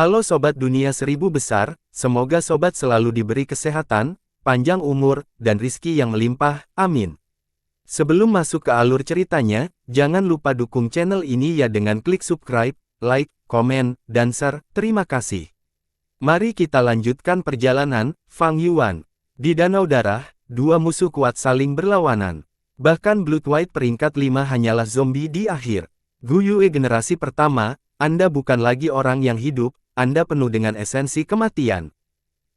Halo Sobat Dunia Seribu Besar, semoga Sobat selalu diberi kesehatan, panjang umur, dan rizki yang melimpah, amin. Sebelum masuk ke alur ceritanya, jangan lupa dukung channel ini ya dengan klik subscribe, like, komen, dan share, terima kasih. Mari kita lanjutkan perjalanan, Fang Yuan. Di Danau Darah, dua musuh kuat saling berlawanan. Bahkan Blood White peringkat 5 hanyalah zombie di akhir. Gu Yue generasi pertama, Anda bukan lagi orang yang hidup, Anda penuh dengan esensi kematian.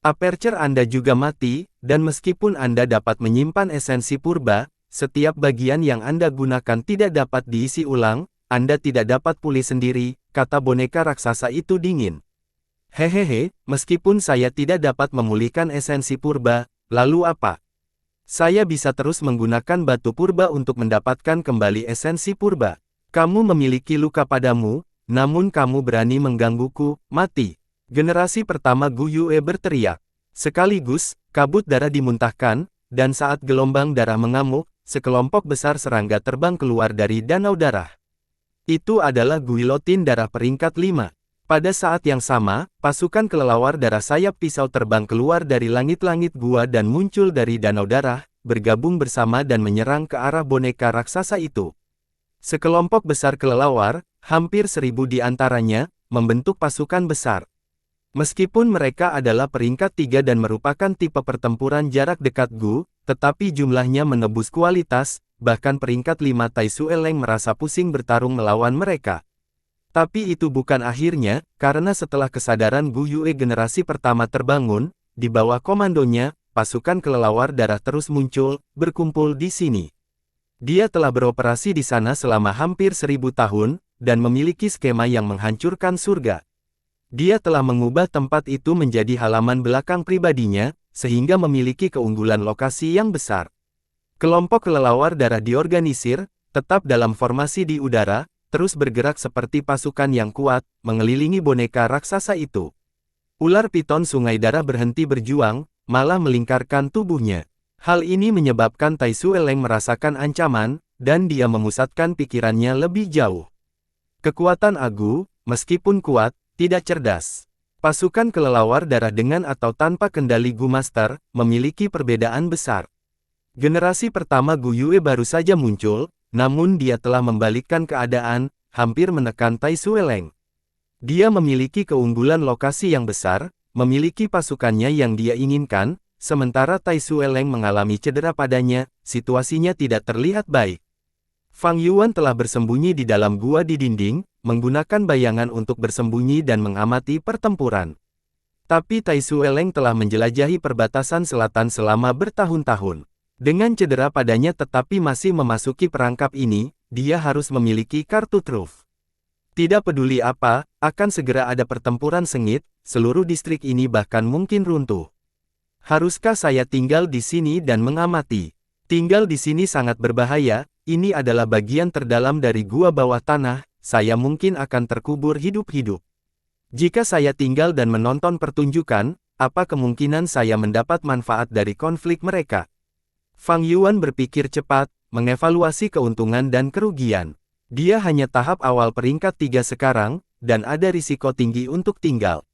Aperture Anda juga mati, dan meskipun Anda dapat menyimpan esensi purba, setiap bagian yang Anda gunakan tidak dapat diisi ulang, Anda tidak dapat pulih sendiri, kata boneka raksasa itu dingin. Hehehe, meskipun saya tidak dapat memulihkan esensi purba, lalu apa? Saya bisa terus menggunakan batu purba untuk mendapatkan kembali esensi purba. Kamu memiliki luka padamu, namun kamu berani menggangguku, mati. Generasi pertama Gu Yue berteriak. Sekaligus, kabut darah dimuntahkan, dan saat gelombang darah mengamuk, sekelompok besar serangga terbang keluar dari danau darah. Itu adalah guilotin darah peringkat 5. Pada saat yang sama, pasukan kelelawar darah sayap pisau terbang keluar dari langit-langit gua dan muncul dari danau darah, bergabung bersama dan menyerang ke arah boneka raksasa itu. Sekelompok besar kelelawar, hampir 1000 di antaranya, membentuk pasukan besar. Meskipun mereka adalah peringkat 3 dan merupakan tipe pertempuran jarak dekat Gu, tetapi jumlahnya menebus kualitas, bahkan peringkat 5 Tai Sueleng merasa pusing bertarung melawan mereka. Tapi itu bukan akhirnya, karena setelah kesadaran Gu Yue generasi pertama terbangun, di bawah komandonya, pasukan kelelawar darah terus muncul, berkumpul di sini. Dia telah beroperasi di sana selama hampir 1000 tahun, dan memiliki skema yang menghancurkan surga. Dia telah mengubah tempat itu menjadi halaman belakang pribadinya, sehingga memiliki keunggulan lokasi yang besar. Kelompok kelelawar darah diorganisir, tetap dalam formasi di udara, terus bergerak seperti pasukan yang kuat, mengelilingi boneka raksasa itu. Ular piton sungai darah berhenti berjuang, malah melingkarkan tubuhnya. Hal ini menyebabkan Tai Sueleng merasakan ancaman, dan dia memusatkan pikirannya lebih jauh. Kekuatan Agu, meskipun kuat, tidak cerdas. Pasukan kelelawar darah dengan atau tanpa kendali Gu Master, memiliki perbedaan besar. Generasi pertama Gu Yue baru saja muncul, namun dia telah membalikkan keadaan, hampir menekan Tai Sueleng. Dia memiliki keunggulan lokasi yang besar, memiliki pasukannya yang dia inginkan, sementara Tai Sueleng mengalami cedera padanya, situasinya tidak terlihat baik. Fang Yuan telah bersembunyi di dalam gua di dinding, menggunakan bayangan untuk bersembunyi dan mengamati pertempuran. Tapi Tai Sueleng telah menjelajahi perbatasan selatan selama bertahun-tahun. Dengan cedera padanya tetapi masih memasuki perangkap ini, dia harus memiliki kartu truf. Tidak peduli apa, akan segera ada pertempuran sengit, seluruh distrik ini bahkan mungkin runtuh. Haruskah saya tinggal di sini dan mengamati? Tinggal di sini sangat berbahaya, ini adalah bagian terdalam dari gua bawah tanah, saya mungkin akan terkubur hidup-hidup. Jika saya tinggal dan menonton pertunjukan, apa kemungkinan saya mendapat manfaat dari konflik mereka? Fang Yuan berpikir cepat, mengevaluasi keuntungan dan kerugian. Dia hanya tahap awal peringkat 3 sekarang, dan ada risiko tinggi untuk tinggal.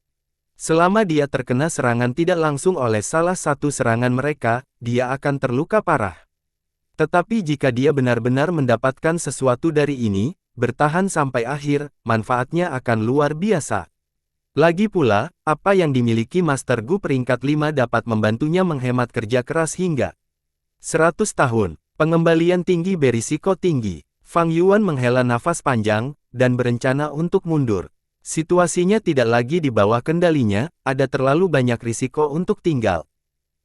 Selama dia terkena serangan tidak langsung oleh salah satu serangan mereka, dia akan terluka parah. Tetapi jika dia benar-benar mendapatkan sesuatu dari ini, bertahan sampai akhir, manfaatnya akan luar biasa. Lagi pula, apa yang dimiliki Master Gu peringkat 5 dapat membantunya menghemat kerja keras hingga 100 tahun. Pengembalian tinggi berisiko tinggi. Fang Yuan menghela nafas panjang, dan berencana untuk mundur. Situasinya tidak lagi di bawah kendalinya, ada terlalu banyak risiko untuk tinggal.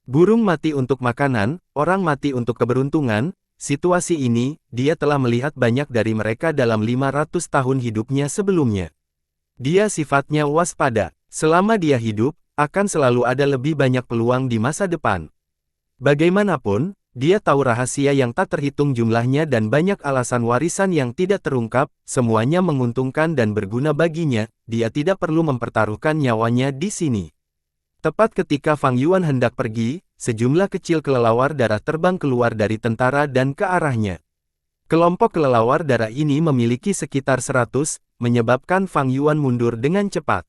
Burung mati untuk makanan, orang mati untuk keberuntungan, situasi ini, dia telah melihat banyak dari mereka dalam 500 tahun hidupnya sebelumnya. Dia sifatnya waspada, selama dia hidup, akan selalu ada lebih banyak peluang di masa depan. Bagaimanapun, dia tahu rahasia yang tak terhitung jumlahnya dan banyak alasan warisan yang tidak terungkap, semuanya menguntungkan dan berguna baginya, dia tidak perlu mempertaruhkan nyawanya di sini. Tepat ketika Fang Yuan hendak pergi, sejumlah kecil kelelawar darah terbang keluar dari tentara dan ke arahnya. Kelompok kelelawar darah ini memiliki sekitar 100, menyebabkan Fang Yuan mundur dengan cepat.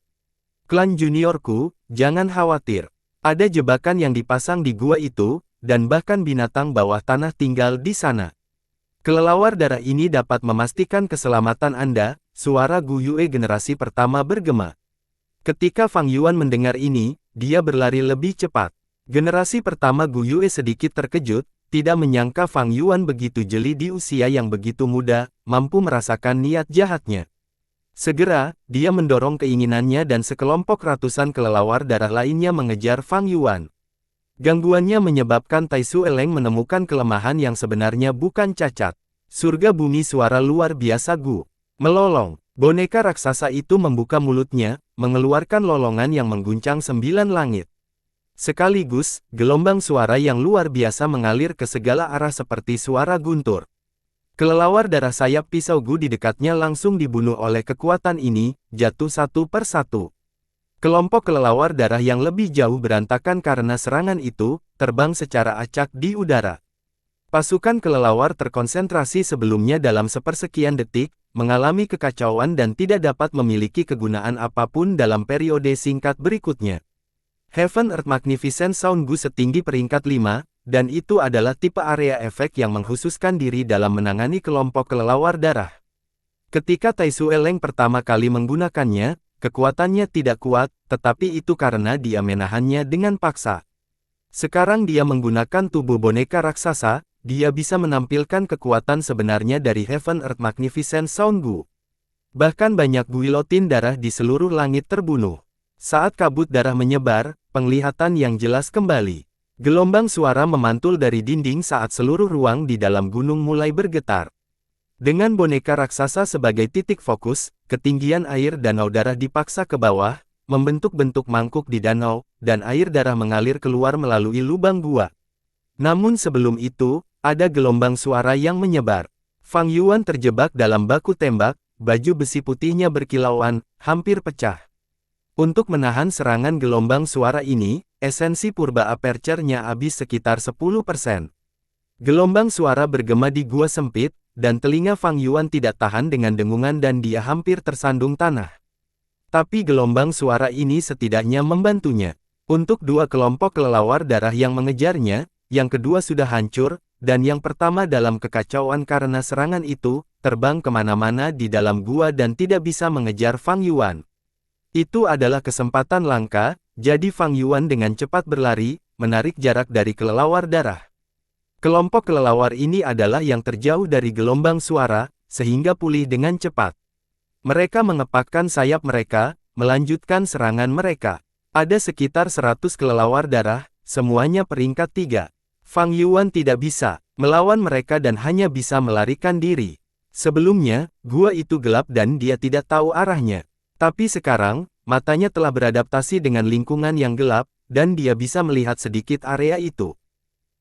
Klan juniorku, jangan khawatir. Ada jebakan yang dipasang di gua itu, dan bahkan binatang bawah tanah tinggal di sana. Kelelawar darah ini dapat memastikan keselamatan Anda, suara Gu Yue generasi pertama bergema. Ketika Fang Yuan mendengar ini, dia berlari lebih cepat. Generasi pertama Gu Yue sedikit terkejut, tidak menyangka Fang Yuan begitu jeli di usia yang begitu muda, mampu merasakan niat jahatnya. Segera, dia mendorong keinginannya dan sekelompok ratusan kelelawar darah lainnya mengejar Fang Yuan. Gangguannya menyebabkan Tai Su Eleng menemukan kelemahan yang sebenarnya bukan cacat. Surga bumi suara luar biasa Gu. Melolong. Boneka raksasa itu membuka mulutnya, mengeluarkan lolongan yang mengguncang 9 langit. Sekaligus, gelombang suara yang luar biasa mengalir ke segala arah seperti suara guntur. Kelelawar darah sayap pisau Gu di dekatnya langsung dibunuh oleh kekuatan ini, jatuh satu per satu. Kelompok kelelawar darah yang lebih jauh berantakan karena serangan itu, terbang secara acak di udara. Pasukan kelelawar terkonsentrasi sebelumnya dalam sepersekian detik, mengalami kekacauan dan tidak dapat memiliki kegunaan apapun dalam periode singkat berikutnya. Heaven Earth Magnificent Sound Gu setinggi peringkat 5, dan itu adalah tipe area efek yang mengkhususkan diri dalam menangani kelompok kelelawar darah. Ketika Tai Su Eleng pertama kali menggunakannya, kekuatannya tidak kuat, tetapi itu karena dia menahannya dengan paksa. Sekarang dia menggunakan tubuh boneka raksasa, dia bisa menampilkan kekuatan sebenarnya dari Heaven Earth Magnificent Sound Gu. Bahkan banyak guilotin darah di seluruh langit terbunuh. Saat kabut darah menyebar, penglihatan yang jelas kembali. Gelombang suara memantul dari dinding saat seluruh ruang di dalam gunung mulai bergetar. Dengan boneka raksasa sebagai titik fokus, ketinggian air danau darah dipaksa ke bawah, membentuk bentuk mangkuk di danau, dan air darah mengalir keluar melalui lubang gua. Namun sebelum itu, ada gelombang suara yang menyebar. Fang Yuan terjebak dalam baku tembak, baju besi putihnya berkilauan, hampir pecah. Untuk menahan serangan gelombang suara ini, esensi purba aperture-nya habis sekitar 10%. Gelombang suara bergema di gua sempit, dan telinga Fang Yuan tidak tahan dengan dengungan dan dia hampir tersandung tanah. Tapi gelombang suara ini setidaknya membantunya. Untuk dua kelompok kelelawar darah yang mengejarnya, yang kedua sudah hancur, dan yang pertama dalam kekacauan karena serangan itu, terbang kemana-mana di dalam gua dan tidak bisa mengejar Fang Yuan. Itu adalah kesempatan langka, jadi Fang Yuan dengan cepat berlari, menarik jarak dari kelelawar darah. Kelompok kelelawar ini adalah yang terjauh dari gelombang suara, sehingga pulih dengan cepat. Mereka mengepakkan sayap mereka, melanjutkan serangan mereka. Ada sekitar 100 kelelawar darah, semuanya peringkat 3. Fang Yuan tidak bisa melawan mereka dan hanya bisa melarikan diri. Sebelumnya, gua itu gelap dan dia tidak tahu arahnya. Tapi sekarang, matanya telah beradaptasi dengan lingkungan yang gelap, dan dia bisa melihat sedikit area itu.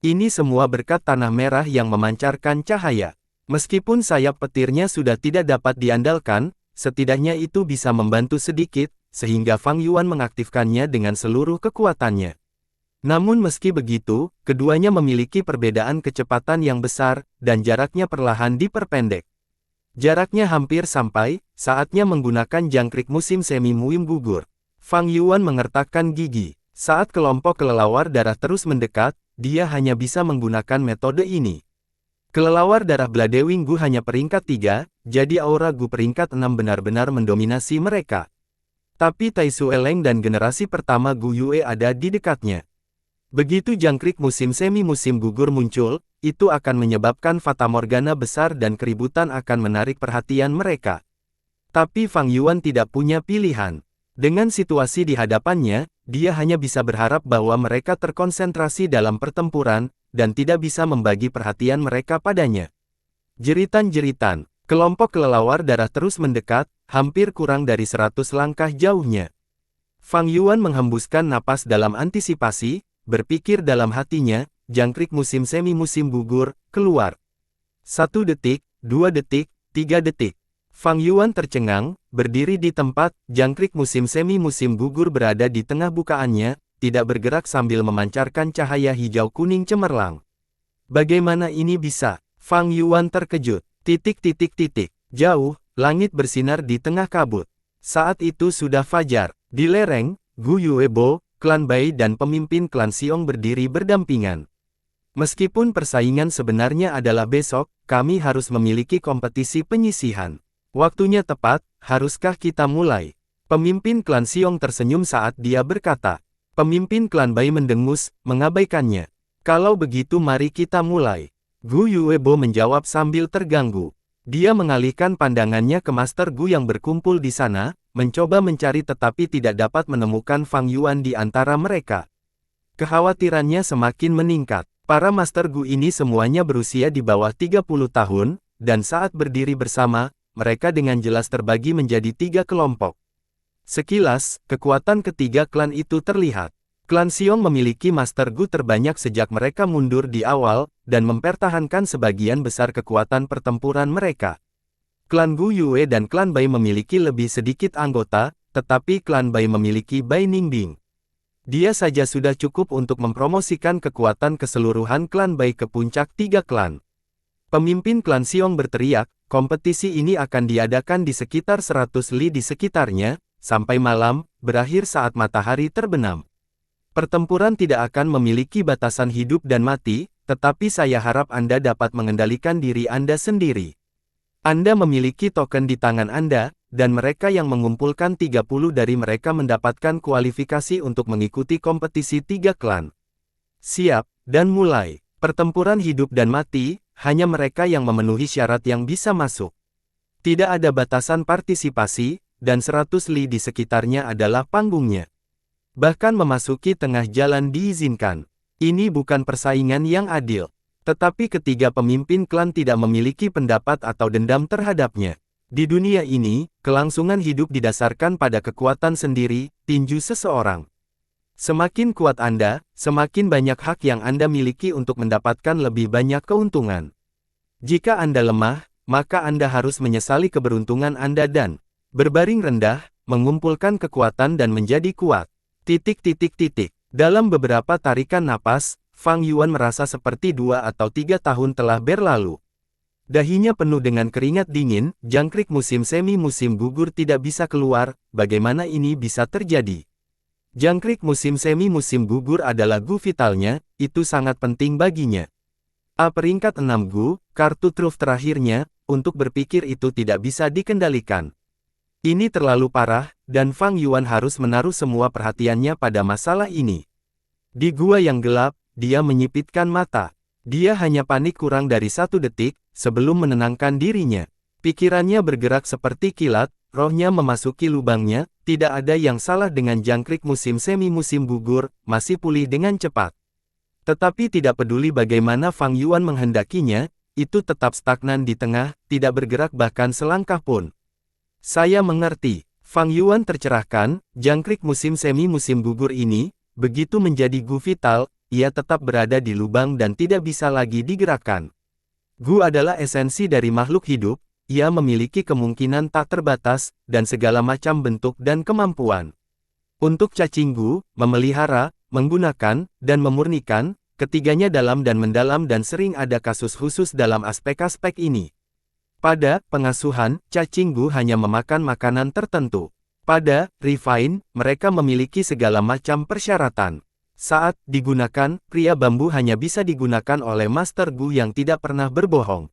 Ini semua berkat tanah merah yang memancarkan cahaya. Meskipun sayap petirnya sudah tidak dapat diandalkan, setidaknya itu bisa membantu sedikit, sehingga Fang Yuan mengaktifkannya dengan seluruh kekuatannya. Namun meski begitu, keduanya memiliki perbedaan kecepatan yang besar, dan jaraknya perlahan diperpendek. Jaraknya hampir sampai, saatnya menggunakan jangkrik musim semi muim gugur. Fang Yuan mengertakkan gigi. Saat kelompok kelelawar darah terus mendekat, dia hanya bisa menggunakan metode ini. Kelelawar darah Bladewing Gu hanya peringkat 3, jadi aura Gu peringkat 6 benar-benar mendominasi mereka. Tapi Tai Su Eleng dan generasi pertama Gu Yue ada di dekatnya. Begitu jangkrik musim semi musim gugur muncul, itu akan menyebabkan fatamorgana besar dan keributan akan menarik perhatian mereka. Tapi Fang Yuan tidak punya pilihan. Dengan situasi di hadapannya, dia hanya bisa berharap bahwa mereka terkonsentrasi dalam pertempuran, dan tidak bisa membagi perhatian mereka padanya. Jeritan-jeritan, kelompok kelelawar darah terus mendekat, hampir kurang dari 100 langkah jauhnya. Fang Yuan menghembuskan napas dalam antisipasi, berpikir dalam hatinya, jangkrik musim semi musim gugur, keluar. 1 detik, 2 detik, 3 detik. Fang Yuan tercengang, berdiri di tempat, jangkrik musim semi musim gugur berada di tengah bukaannya, tidak bergerak sambil memancarkan cahaya hijau kuning cemerlang. Bagaimana ini bisa? Fang Yuan terkejut. Jauh, langit bersinar di tengah kabut. Saat itu sudah fajar. Di lereng, Gu Yuebo, klan Bai dan pemimpin klan Xiong berdiri berdampingan. Meskipun persaingan sebenarnya adalah besok, kami harus memiliki kompetisi penyisihan. Waktunya tepat, haruskah kita mulai? Pemimpin klan Xiong tersenyum saat dia berkata. Pemimpin klan Bai mendengus, mengabaikannya. Kalau begitu mari kita mulai. Gu Yuebo menjawab sambil terganggu. Dia mengalihkan pandangannya ke Master Gu yang berkumpul di sana, mencoba mencari tetapi tidak dapat menemukan Fang Yuan di antara mereka. Kekhawatirannya semakin meningkat. Para Master Gu ini semuanya berusia di bawah 30 tahun, dan saat berdiri bersama, mereka dengan jelas terbagi menjadi 3 kelompok. Sekilas, kekuatan ketiga klan itu terlihat. Klan Xiong memiliki Master Gu terbanyak sejak mereka mundur di awal, dan mempertahankan sebagian besar kekuatan pertempuran mereka. Klan Gu Yue dan klan Bai memiliki lebih sedikit anggota, tetapi klan Bai memiliki Bai Ningbing. Dia saja sudah cukup untuk mempromosikan kekuatan keseluruhan klan Bai ke puncak 3 klan. Pemimpin klan Xiong berteriak, kompetisi ini akan diadakan di sekitar 100 li di sekitarnya, sampai malam, berakhir saat matahari terbenam. Pertempuran tidak akan memiliki batasan hidup dan mati, tetapi saya harap Anda dapat mengendalikan diri Anda sendiri. Anda memiliki token di tangan Anda, dan mereka yang mengumpulkan 30 dari mereka mendapatkan kualifikasi untuk mengikuti kompetisi 3 klan. Siap, dan mulai. Pertempuran hidup dan mati, hanya mereka yang memenuhi syarat yang bisa masuk. Tidak ada batasan partisipasi, dan 100 li di sekitarnya adalah panggungnya. Bahkan memasuki tengah jalan diizinkan. Ini bukan persaingan yang adil. Tetapi ketiga pemimpin klan tidak memiliki pendapat atau dendam terhadapnya. Di dunia ini, kelangsungan hidup didasarkan pada kekuatan sendiri, tinju seseorang. Semakin kuat Anda, semakin banyak hak yang Anda miliki untuk mendapatkan lebih banyak keuntungan. Jika Anda lemah, maka Anda harus menyesali keberuntungan Anda dan berbaring rendah, mengumpulkan kekuatan dan menjadi kuat. Dalam beberapa tarikan napas, Fang Yuan merasa seperti 2 atau 3 tahun telah berlalu. Dahinya penuh dengan keringat dingin, jangkrik musim semi musim gugur tidak bisa keluar, bagaimana ini bisa terjadi? Jangkrik musim semi musim gugur adalah Gu vitalnya, itu sangat penting baginya. Peringkat 6 Gu, kartu truf terakhirnya, untuk berpikir itu tidak bisa dikendalikan. Ini terlalu parah, dan Fang Yuan harus menaruh semua perhatiannya pada masalah ini. Di gua yang gelap, dia menyipitkan mata. Dia hanya panik kurang dari 1 detik, sebelum menenangkan dirinya. Pikirannya bergerak seperti kilat, rohnya memasuki lubangnya, tidak ada yang salah dengan jangkrik musim semi musim gugur, masih pulih dengan cepat. Tetapi tidak peduli bagaimana Fang Yuan menghendakinya, itu tetap stagnan di tengah, tidak bergerak bahkan selangkah pun. Saya mengerti. Fang Yuan tercerahkan, jangkrik musim semi musim gugur ini, begitu menjadi Gu vital, ia tetap berada di lubang dan tidak bisa lagi digerakkan. Gu adalah esensi dari makhluk hidup, ia memiliki kemungkinan tak terbatas, dan segala macam bentuk dan kemampuan. Untuk cacing Gu, memelihara, menggunakan, dan memurnikan, ketiganya dalam dan mendalam dan sering ada kasus khusus dalam aspek-aspek ini. Pada pengasuhan, cacing Gu hanya memakan makanan tertentu. Pada refine, mereka memiliki segala macam persyaratan. Saat digunakan, pria bambu hanya bisa digunakan oleh Master Gu yang tidak pernah berbohong.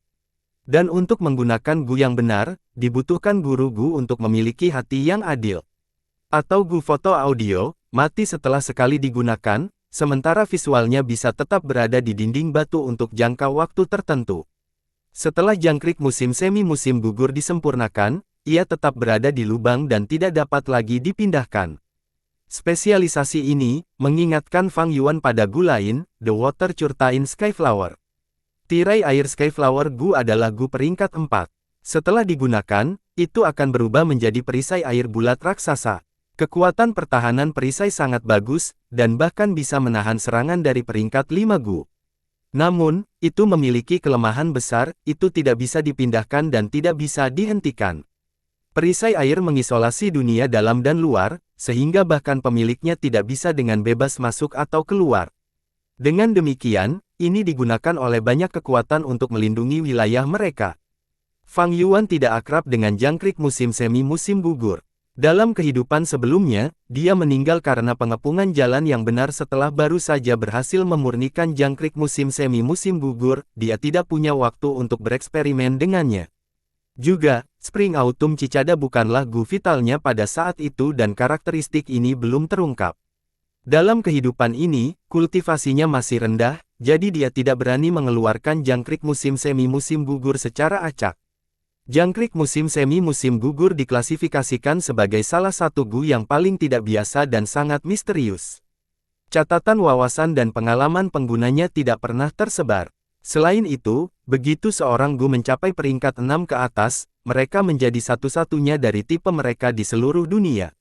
Dan untuk menggunakan Gu yang benar, dibutuhkan guru Gu untuk memiliki hati yang adil. Atau Gu foto audio, mati setelah sekali digunakan, sementara visualnya bisa tetap berada di dinding batu untuk jangka waktu tertentu. Setelah jangkrik musim semi musim gugur disempurnakan, ia tetap berada di lubang dan tidak dapat lagi dipindahkan. Spesialisasi ini, mengingatkan Fang Yuan pada Gu lain, The Water Curtain Skyflower. Tirai air Skyflower Gu adalah Gu peringkat 4. Setelah digunakan, itu akan berubah menjadi perisai air bulat raksasa. Kekuatan pertahanan perisai sangat bagus, dan bahkan bisa menahan serangan dari peringkat 5 Gu. Namun, itu memiliki kelemahan besar, itu tidak bisa dipindahkan dan tidak bisa dihentikan. Perisai air mengisolasi dunia dalam dan luar, sehingga bahkan pemiliknya tidak bisa dengan bebas masuk atau keluar. Dengan demikian, ini digunakan oleh banyak kekuatan untuk melindungi wilayah mereka. Fang Yuan tidak akrab dengan jangkrik musim semi musim gugur. Dalam kehidupan sebelumnya, dia meninggal karena pengepungan jalan yang benar setelah baru saja berhasil memurnikan jangkrik musim semi musim gugur, dia tidak punya waktu untuk bereksperimen dengannya. Juga, Spring Autumn Cicada bukanlah gu vitalnya pada saat itu dan karakteristik ini belum terungkap. Dalam kehidupan ini, kultivasinya masih rendah, jadi dia tidak berani mengeluarkan jangkrik musim semi musim gugur secara acak. Jangkrik musim semi musim gugur diklasifikasikan sebagai salah satu gu yang paling tidak biasa dan sangat misterius. Catatan wawasan dan pengalaman penggunanya tidak pernah tersebar. Selain itu, begitu seorang gu mencapai peringkat 6 ke atas, mereka menjadi satu-satunya dari tipe mereka di seluruh dunia.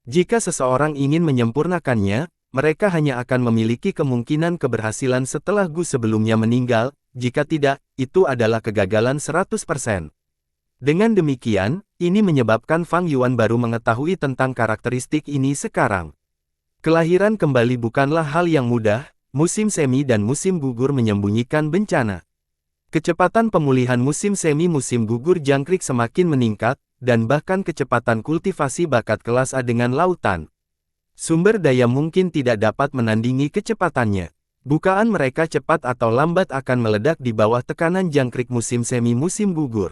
Jika seseorang ingin menyempurnakannya, mereka hanya akan memiliki kemungkinan keberhasilan setelah gu sebelumnya meninggal, jika tidak, itu adalah kegagalan 100%. Dengan demikian, ini menyebabkan Fang Yuan baru mengetahui tentang karakteristik ini sekarang. Kelahiran kembali bukanlah hal yang mudah, musim semi dan musim gugur menyembunyikan bencana. Kecepatan pemulihan musim semi musim gugur jangkrik semakin meningkat, dan bahkan kecepatan kultivasi bakat kelas A dengan lautan. Sumber daya mungkin tidak dapat menandingi kecepatannya. Bukaan mereka cepat atau lambat akan meledak di bawah tekanan jangkrik musim semi musim gugur.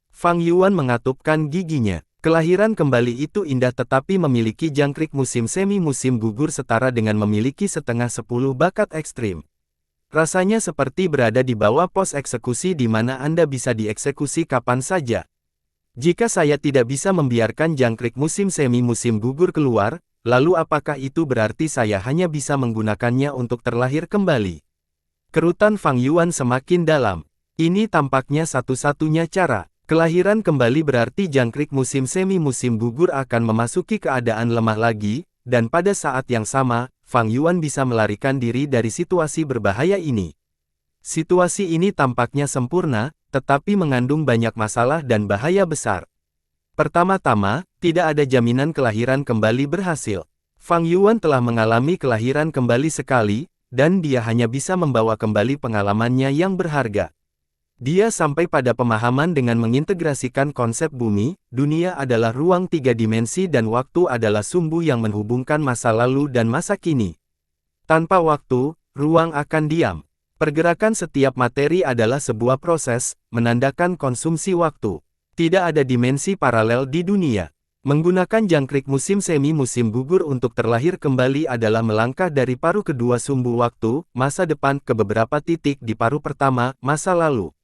Fang Yuan mengatupkan giginya. Kelahiran kembali itu indah tetapi memiliki jangkrik musim semi musim gugur setara dengan memiliki setengah 10 bakat ekstrim. Rasanya seperti berada di bawah pos eksekusi di mana Anda bisa dieksekusi kapan saja. Jika saya tidak bisa membiarkan jangkrik musim semi musim gugur keluar, lalu apakah itu berarti saya hanya bisa menggunakannya untuk terlahir kembali? Kerutan Fang Yuan semakin dalam. Ini tampaknya satu-satunya cara. Kelahiran kembali berarti jangkrik musim semi musim gugur akan memasuki keadaan lemah lagi, dan pada saat yang sama, Fang Yuan bisa melarikan diri dari situasi berbahaya ini. Situasi ini tampaknya sempurna, tetapi mengandung banyak masalah dan bahaya besar. Pertama-tama, tidak ada jaminan kelahiran kembali berhasil. Fang Yuan telah mengalami kelahiran kembali sekali, dan dia hanya bisa membawa kembali pengalamannya yang berharga. Dia sampai pada pemahaman dengan mengintegrasikan konsep bumi, dunia adalah ruang 3 dimensi dan waktu adalah sumbu yang menghubungkan masa lalu dan masa kini. Tanpa waktu, ruang akan diam. Pergerakan setiap materi adalah sebuah proses, menandakan konsumsi waktu. Tidak ada dimensi paralel di dunia. Menggunakan jangkrik musim semi musim gugur untuk terlahir kembali adalah melangkah dari paruh kedua sumbu waktu, masa depan, ke beberapa titik di paruh pertama, masa lalu.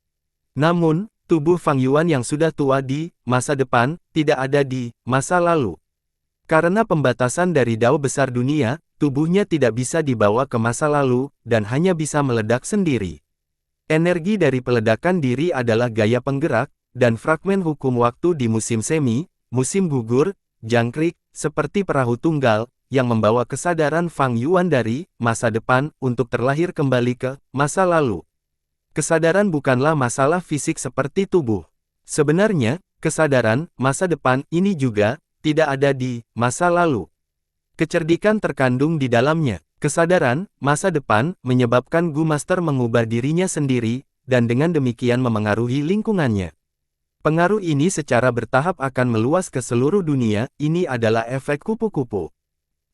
Namun, tubuh Fang Yuan yang sudah tua di masa depan, tidak ada di masa lalu. Karena pembatasan dari Dao besar dunia, tubuhnya tidak bisa dibawa ke masa lalu, dan hanya bisa meledak sendiri. Energi dari peledakan diri adalah gaya penggerak, dan fragmen hukum waktu di musim semi, musim gugur, jangkrik, seperti perahu tunggal, yang membawa kesadaran Fang Yuan dari masa depan untuk terlahir kembali ke masa lalu. Kesadaran bukanlah masalah fisik seperti tubuh. Sebenarnya, kesadaran masa depan ini juga tidak ada di masa lalu. Kecerdikan terkandung di dalamnya. Kesadaran masa depan menyebabkan Gu Master mengubah dirinya sendiri, dan dengan demikian memengaruhi lingkungannya. Pengaruh ini secara bertahap akan meluas ke seluruh dunia. Ini adalah efek kupu-kupu.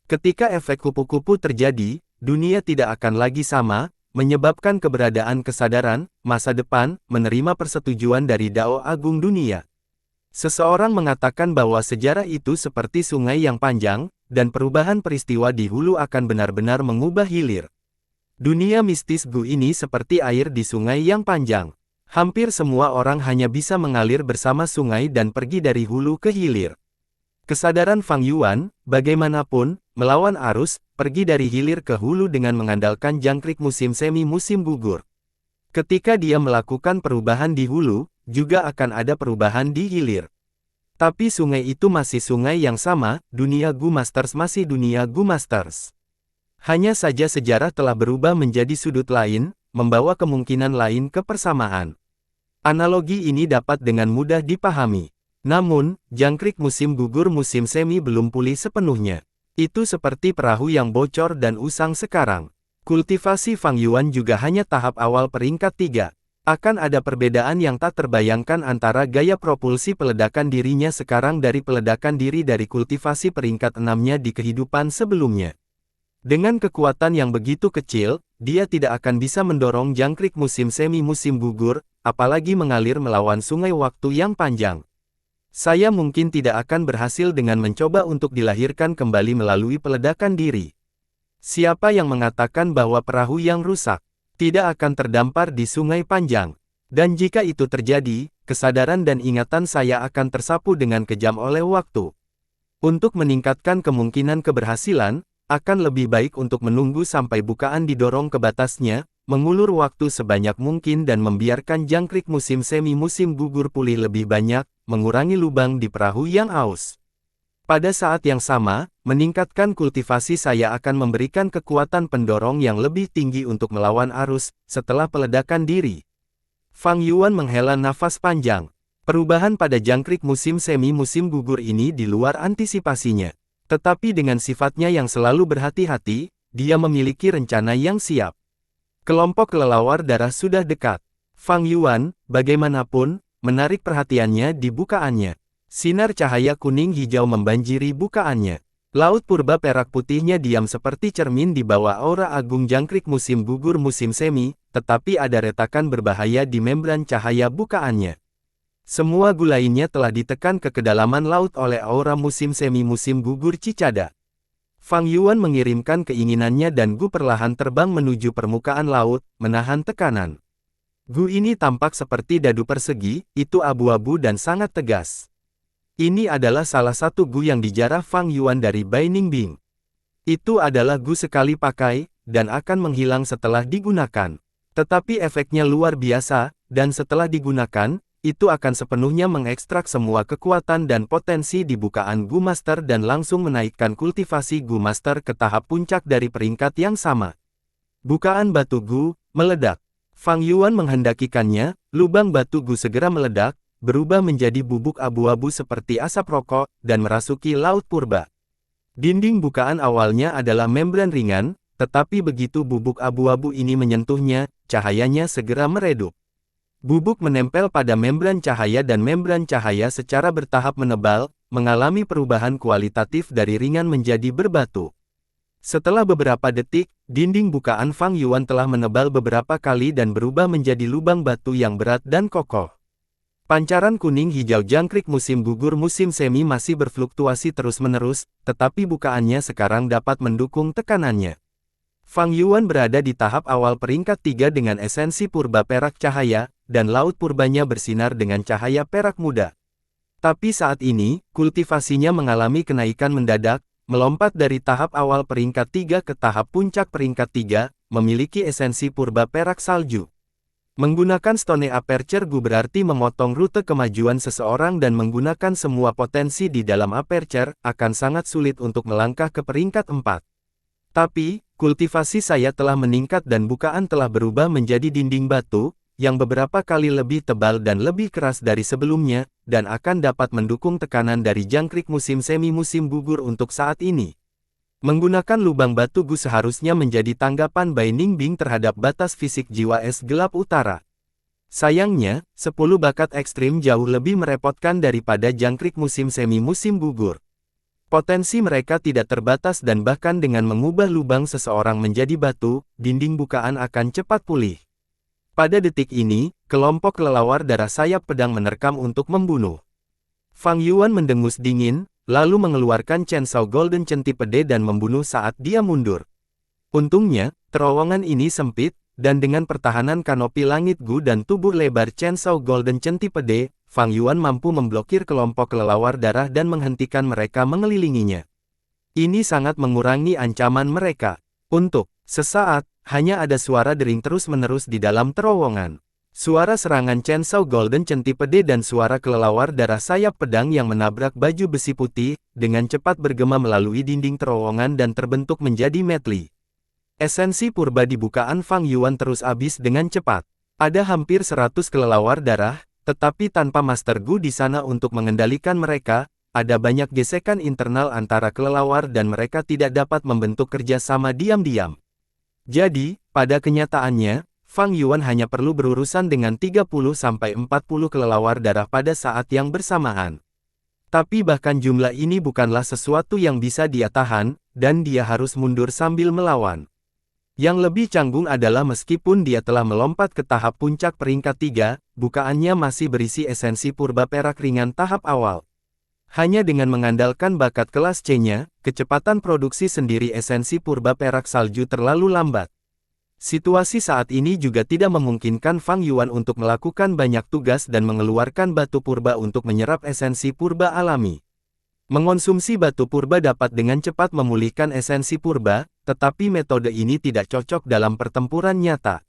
Ketika efek kupu-kupu terjadi, dunia tidak akan lagi sama, menyebabkan keberadaan kesadaran masa depan menerima persetujuan dari Dao Agung Dunia. Seseorang mengatakan bahwa sejarah itu seperti sungai yang panjang, dan perubahan peristiwa di hulu akan benar-benar mengubah hilir. Dunia mistis Gu ini seperti air di sungai yang panjang. Hampir semua orang hanya bisa mengalir bersama sungai dan pergi dari hulu ke hilir. Kesadaran Fang Yuan, bagaimanapun, melawan arus, pergi dari hilir ke hulu dengan mengandalkan jangkrik musim semi musim gugur. Ketika dia melakukan perubahan di hulu, juga akan ada perubahan di hilir. Tapi sungai itu masih sungai yang sama, dunia Gu Masters masih dunia Gu Masters. Hanya saja sejarah telah berubah menjadi sudut lain, membawa kemungkinan lain ke persamaan. Analogi ini dapat dengan mudah dipahami. Namun, jangkrik musim gugur musim semi belum pulih sepenuhnya. Itu seperti perahu yang bocor dan usang sekarang. Kultivasi Fang Yuan juga hanya tahap awal peringkat 3. Akan ada perbedaan yang tak terbayangkan antara gaya propulsi peledakan dirinya sekarang dari peledakan diri dari kultivasi peringkat 6-nya di kehidupan sebelumnya. Dengan kekuatan yang begitu kecil, dia tidak akan bisa mendorong jangkrik musim semi musim gugur, apalagi mengalir melawan sungai waktu yang panjang. Saya mungkin tidak akan berhasil dengan mencoba untuk dilahirkan kembali melalui peledakan diri. Siapa yang mengatakan bahwa perahu yang rusak tidak akan terdampar di sungai panjang? Dan jika itu terjadi, kesadaran dan ingatan saya akan tersapu dengan kejam oleh waktu. Untuk meningkatkan kemungkinan keberhasilan, akan lebih baik untuk menunggu sampai bukaan didorong ke batasnya, mengulur waktu sebanyak mungkin dan membiarkan jangkrik musim semi musim gugur pulih lebih banyak, mengurangi lubang di perahu yang aus. Pada saat yang sama, meningkatkan kultivasi saya akan memberikan kekuatan pendorong yang lebih tinggi untuk melawan arus, setelah peledakan diri. Fang Yuan menghela nafas panjang. Perubahan pada jangkrik musim semi musim gugur ini di luar antisipasinya. Tetapi dengan sifatnya yang selalu berhati-hati, dia memiliki rencana yang siap. Kelompok kelelawar darah sudah dekat. Fang Yuan, bagaimanapun, menarik perhatiannya di bukaannya. Sinar cahaya kuning hijau membanjiri bukaannya. Laut purba perak putihnya diam seperti cermin di bawah aura agung jangkrik musim gugur musim semi, tetapi ada retakan berbahaya di membran cahaya bukaannya. Semua gu lainnya telah ditekan ke kedalaman laut oleh aura musim semi musim gugur Cicada. Fang Yuan mengirimkan keinginannya dan gu perlahan terbang menuju permukaan laut, menahan tekanan. Gu ini tampak seperti dadu persegi, itu abu-abu dan sangat tegas. Ini adalah salah satu gu yang dijarah Fang Yuan dari Bai Ningbing. Itu adalah gu sekali pakai, dan akan menghilang setelah digunakan. Tetapi efeknya luar biasa, dan setelah digunakan, itu akan sepenuhnya mengekstrak semua kekuatan dan potensi di bukaan Gu Master dan langsung menaikkan kultivasi Gu Master ke tahap puncak dari peringkat yang sama. Bukaan batu Gu meledak. Fang Yuan menghendakikannya, lubang batu Gu segera meledak, berubah menjadi bubuk abu-abu seperti asap rokok, dan merasuki laut purba. Dinding bukaan awalnya adalah membran ringan, tetapi begitu bubuk abu-abu ini menyentuhnya, cahayanya segera meredup. Bubuk menempel pada membran cahaya dan membran cahaya secara bertahap menebal, mengalami perubahan kualitatif dari ringan menjadi berbatu. Setelah beberapa detik, dinding bukaan Fang Yuan telah menebal beberapa kali dan berubah menjadi lubang batu yang berat dan kokoh. Pancaran kuning hijau jangkrik musim gugur musim semi masih berfluktuasi terus-menerus, tetapi bukaannya sekarang dapat mendukung tekanannya. Fang Yuan berada di tahap awal peringkat 3 dengan esensi purba perak cahaya, dan laut purbanya bersinar dengan cahaya perak muda. Tapi saat ini, kultivasinya mengalami kenaikan mendadak, melompat dari tahap awal peringkat 3 ke tahap puncak peringkat 3, memiliki esensi purba perak salju. Menggunakan Stone Aperture Gu berarti memotong rute kemajuan seseorang dan menggunakan semua potensi di dalam Aperture, akan sangat sulit untuk melangkah ke peringkat 4. Tapi, kultivasi saya telah meningkat dan bukaan telah berubah menjadi dinding batu, yang beberapa kali lebih tebal dan lebih keras dari sebelumnya, dan akan dapat mendukung tekanan dari jangkrik musim semi musim gugur untuk saat ini. Menggunakan lubang batu Gu seharusnya menjadi tanggapan Bai Ningbing terhadap batas fisik jiwa es gelap utara. Sayangnya, 10 bakat ekstrim jauh lebih merepotkan daripada jangkrik musim semi musim gugur. Potensi mereka tidak terbatas dan bahkan dengan mengubah lubang seseorang menjadi batu, dinding bukaan akan cepat pulih. Pada detik ini, kelompok kelelawar darah sayap pedang menerkam untuk membunuh. Fang Yuan mendengus dingin, lalu mengeluarkan Chainsaw Golden Centipede dan membunuh saat dia mundur. Untungnya, terowongan ini sempit, dan dengan pertahanan kanopi langit Gu dan tubuh lebar Chainsaw Golden Centipede, Fang Yuan mampu memblokir kelompok kelelawar darah dan menghentikan mereka mengelilinginya. Ini sangat mengurangi ancaman mereka. Untuk sesaat, hanya ada suara dering terus-menerus di dalam terowongan. Suara serangan Chainsaw Golden Centipede dan suara kelelawar darah sayap pedang yang menabrak baju besi putih, dengan cepat bergema melalui dinding terowongan dan terbentuk menjadi medley. Esensi purba di bukaan Fang Yuan terus habis dengan cepat. Ada hampir 100 kelelawar darah, tetapi tanpa Master Gu di sana untuk mengendalikan mereka, ada banyak gesekan internal antara kelelawar dan mereka tidak dapat membentuk kerjasama diam-diam. Jadi, pada kenyataannya, Fang Yuan hanya perlu berurusan dengan 30-40 kelelawar darah pada saat yang bersamaan. Tapi bahkan jumlah ini bukanlah sesuatu yang bisa dia tahan, dan dia harus mundur sambil melawan. Yang lebih canggung adalah meskipun dia telah melompat ke tahap puncak peringkat 3, bukaannya masih berisi esensi purba perak ringan tahap awal. Hanya dengan mengandalkan bakat kelas C-nya, kecepatan produksi sendiri esensi purba perak salju terlalu lambat. Situasi saat ini juga tidak memungkinkan Fang Yuan untuk melakukan banyak tugas dan mengeluarkan batu purba untuk menyerap esensi purba alami. Mengonsumsi batu purba dapat dengan cepat memulihkan esensi purba, tetapi metode ini tidak cocok dalam pertempuran nyata.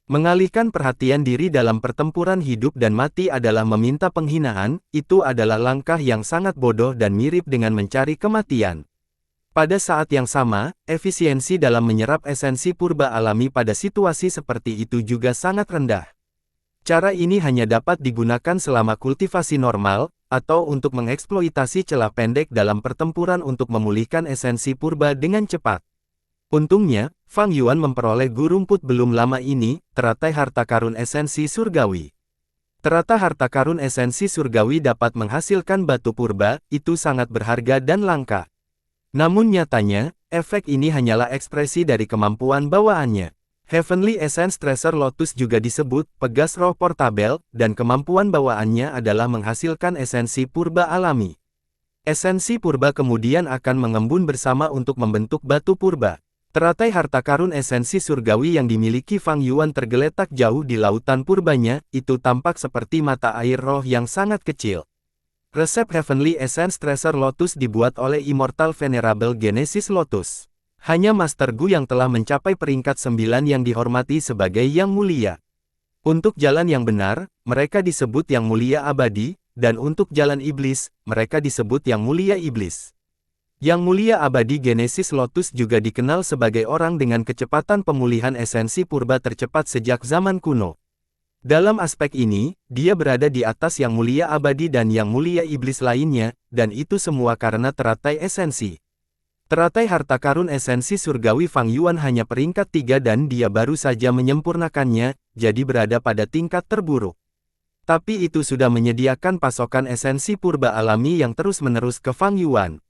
Mengalihkan perhatian diri dalam pertempuran hidup dan mati adalah meminta penghinaan, itu adalah langkah yang sangat bodoh dan mirip dengan mencari kematian. Pada saat yang sama, efisiensi dalam menyerap esensi purba alami pada situasi seperti itu juga sangat rendah. Cara ini hanya dapat digunakan selama kultivasi normal, atau untuk mengeksploitasi celah pendek dalam pertempuran untuk memulihkan esensi purba dengan cepat. Untungnya, Fang Yuan memperoleh gu rumput belum lama ini, teratai harta karun esensi surgawi. Teratai harta karun esensi surgawi dapat menghasilkan batu purba, itu sangat berharga dan langka. Namun nyatanya, efek ini hanyalah ekspresi dari kemampuan bawaannya. Heavenly Essence Treasure Lotus juga disebut pegas roh portabel, dan kemampuan bawaannya adalah menghasilkan esensi purba alami. Esensi purba kemudian akan mengembun bersama untuk membentuk batu purba. Teratai harta karun esensi surgawi yang dimiliki Fang Yuan tergeletak jauh di lautan purbanya, itu tampak seperti mata air roh yang sangat kecil. Resep Heavenly Essence Treasure Lotus dibuat oleh Immortal Venerable Genesis Lotus. Hanya Master Gu yang telah mencapai peringkat 9 yang dihormati sebagai yang mulia. Untuk jalan yang benar, mereka disebut yang mulia abadi, dan untuk jalan iblis, mereka disebut yang mulia iblis. Yang mulia abadi Genesis Lotus juga dikenal sebagai orang dengan kecepatan pemulihan esensi purba tercepat sejak zaman kuno. Dalam aspek ini, dia berada di atas yang mulia abadi dan yang mulia iblis lainnya, dan itu semua karena teratai esensi. Teratai harta karun esensi surgawi Fang Yuan hanya peringkat 3 dan dia baru saja menyempurnakannya, jadi berada pada tingkat terburuk. Tapi itu sudah menyediakan pasokan esensi purba alami yang terus-menerus ke Fang Yuan.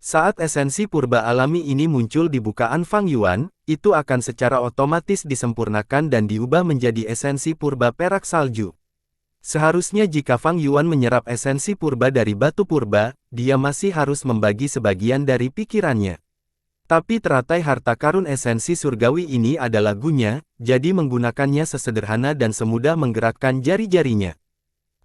Saat esensi purba alami ini muncul di bukaan Fang Yuan, itu akan secara otomatis disempurnakan dan diubah menjadi esensi purba perak salju. Seharusnya jika Fang Yuan menyerap esensi purba dari batu purba, dia masih harus membagi sebagian dari pikirannya. Tapi teratai harta karun esensi surgawi ini adalah gunya, jadi menggunakannya sesederhana dan semudah menggerakkan jari-jarinya.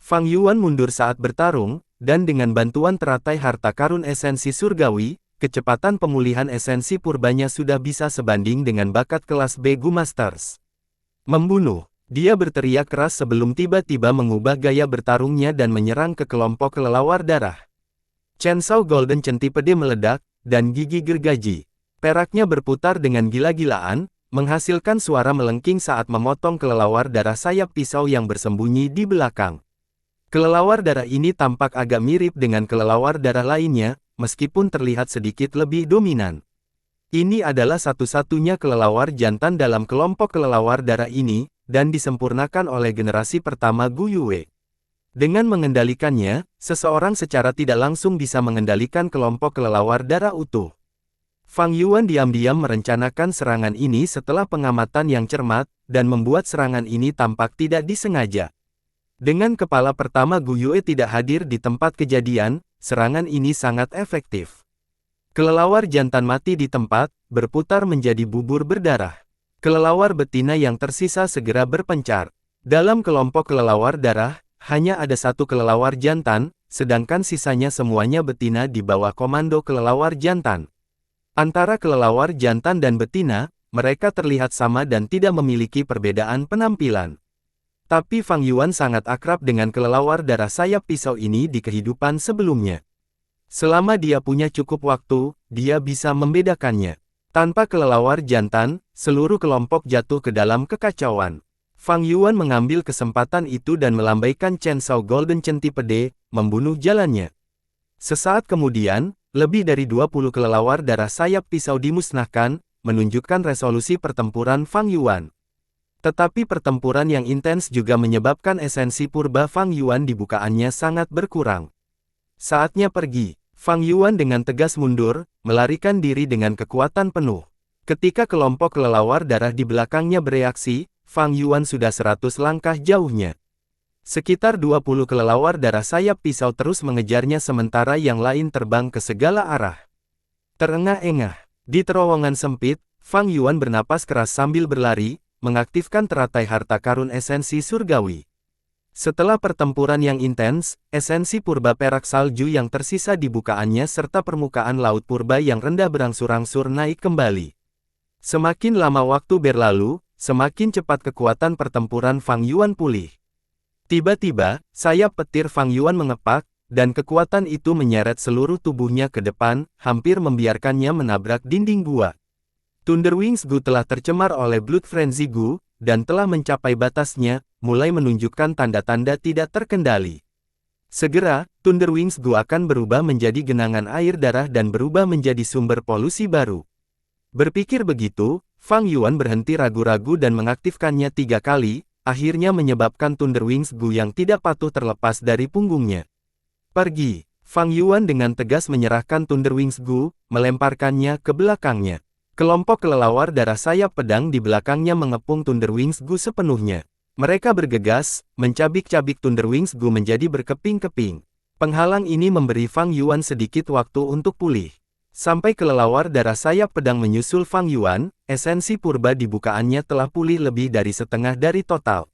Fang Yuan mundur saat bertarung, dan dengan bantuan teratai harta karun esensi surgawi, kecepatan pemulihan esensi purbanya sudah bisa sebanding dengan bakat kelas B Gu Masters. Membunuh. Dia berteriak keras sebelum tiba-tiba mengubah gaya bertarungnya dan menyerang ke kelompok kelelawar darah. Chainsaw Golden Centipede meledak, dan gigi gergaji. Peraknya berputar dengan gila-gilaan, menghasilkan suara melengking saat memotong kelelawar darah sayap pisau yang bersembunyi di belakang. Kelelawar darah ini tampak agak mirip dengan kelelawar darah lainnya, meskipun terlihat sedikit lebih dominan. Ini adalah satu-satunya kelelawar jantan dalam kelompok kelelawar darah ini, dan disempurnakan oleh generasi pertama Gu Yue. Dengan mengendalikannya, seseorang secara tidak langsung bisa mengendalikan kelompok kelelawar darah utuh. Fang Yuan diam-diam merencanakan serangan ini setelah pengamatan yang cermat, dan membuat serangan ini tampak tidak disengaja. Dengan kepala pertama Gu Yue tidak hadir di tempat kejadian, serangan ini sangat efektif. Kelelawar jantan mati di tempat, berputar menjadi bubur berdarah. Kelelawar betina yang tersisa segera berpencar. Dalam kelompok kelelawar darah, hanya ada satu kelelawar jantan, sedangkan sisanya semuanya betina di bawah komando kelelawar jantan. Antara kelelawar jantan dan betina, mereka terlihat sama dan tidak memiliki perbedaan penampilan. Tapi Fang Yuan sangat akrab dengan kelelawar darah sayap pisau ini di kehidupan sebelumnya. Selama dia punya cukup waktu, dia bisa membedakannya. Tanpa kelelawar jantan, seluruh kelompok jatuh ke dalam kekacauan. Fang Yuan mengambil kesempatan itu dan melambaikan Chainsaw Golden Centipede, membunuh jalannya. Sesaat kemudian, lebih dari 20 kelelawar darah sayap pisau dimusnahkan, menunjukkan resolusi pertempuran Fang Yuan. Tetapi pertempuran yang intens juga menyebabkan esensi purba Fang Yuan di bukaannya sangat berkurang. Saatnya pergi. Fang Yuan dengan tegas mundur, melarikan diri dengan kekuatan penuh. Ketika kelompok kelelawar darah di belakangnya bereaksi, Fang Yuan sudah 100 langkah jauhnya. Sekitar 20 kelelawar darah sayap pisau terus mengejarnya sementara yang lain terbang ke segala arah. Terengah-engah. Di terowongan sempit, Fang Yuan bernapas keras sambil berlari, mengaktifkan teratai harta karun esensi surgawi. Setelah pertempuran yang intens, esensi purba perak salju yang tersisa di bukaannya serta permukaan laut purba yang rendah berangsur-angsur naik kembali. Semakin lama waktu berlalu, semakin cepat kekuatan pertempuran Fang Yuan pulih. Tiba-tiba, sayap petir Fang Yuan mengepak, dan kekuatan itu menyeret seluruh tubuhnya ke depan, hampir membiarkannya menabrak dinding gua. Thunder Wings Gu telah tercemar oleh Blood Frenzy Gu, dan telah mencapai batasnya, mulai menunjukkan tanda-tanda tidak terkendali. Segera, Thunder Wings Gu akan berubah menjadi genangan air darah dan berubah menjadi sumber polusi baru. Berpikir begitu, Fang Yuan berhenti ragu-ragu dan mengaktifkannya 3 kali, akhirnya menyebabkan Thunder Wings Gu yang tidak patuh terlepas dari punggungnya. Pergi. Fang Yuan dengan tegas menyerahkan Thunder Wings Gu, melemparkannya ke belakangnya. Kelompok kelelawar darah sayap pedang di belakangnya mengepung Thunder Wings Gu sepenuhnya. Mereka bergegas, mencabik-cabik Thunder Wings Gu menjadi berkeping-keping. Penghalang ini memberi Fang Yuan sedikit waktu untuk pulih. Sampai kelelawar darah sayap pedang menyusul Fang Yuan, esensi purba di bukaannya telah pulih lebih dari setengah dari total.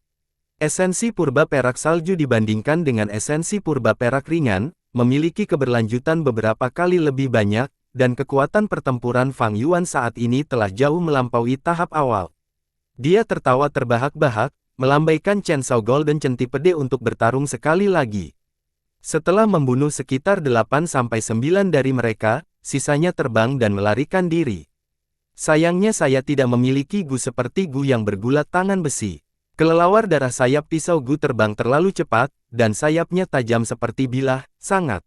Esensi purba perak salju dibandingkan dengan esensi purba perak ringan, memiliki keberlanjutan beberapa kali lebih banyak, dan kekuatan pertempuran Fang Yuan saat ini telah jauh melampaui tahap awal. Dia tertawa terbahak-bahak, melambaikan Chainsaw Golden Centipede untuk bertarung sekali lagi. Setelah membunuh sekitar 8-9 dari mereka, sisanya terbang dan melarikan diri. Sayangnya saya tidak memiliki Gu seperti Gu yang bergulat tangan besi. Kelelawar darah sayap pisau Gu terbang terlalu cepat, dan sayapnya tajam seperti bilah, sangat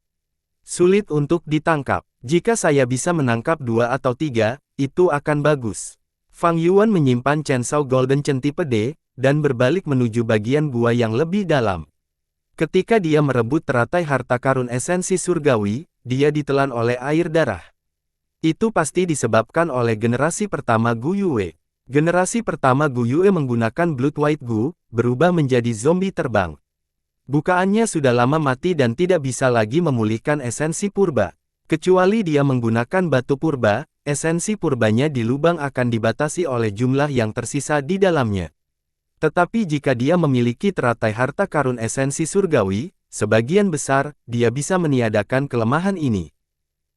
sulit untuk ditangkap. Jika saya bisa menangkap 2 atau 3, itu akan bagus. Fang Yuan menyimpan Chainsaw Golden Centipede, dan berbalik menuju bagian gua yang lebih dalam. Ketika dia merebut teratai harta karun esensi surgawi, dia ditelan oleh air darah. Itu pasti disebabkan oleh generasi pertama Gu Yue. Generasi pertama Gu Yue menggunakan Blood White Gu, berubah menjadi zombie terbang. Bukaannya sudah lama mati dan tidak bisa lagi memulihkan esensi purba. Kecuali dia menggunakan batu purba, esensi purbanya di lubang akan dibatasi oleh jumlah yang tersisa di dalamnya. Tetapi jika dia memiliki teratai harta karun esensi surgawi, sebagian besar, dia bisa meniadakan kelemahan ini.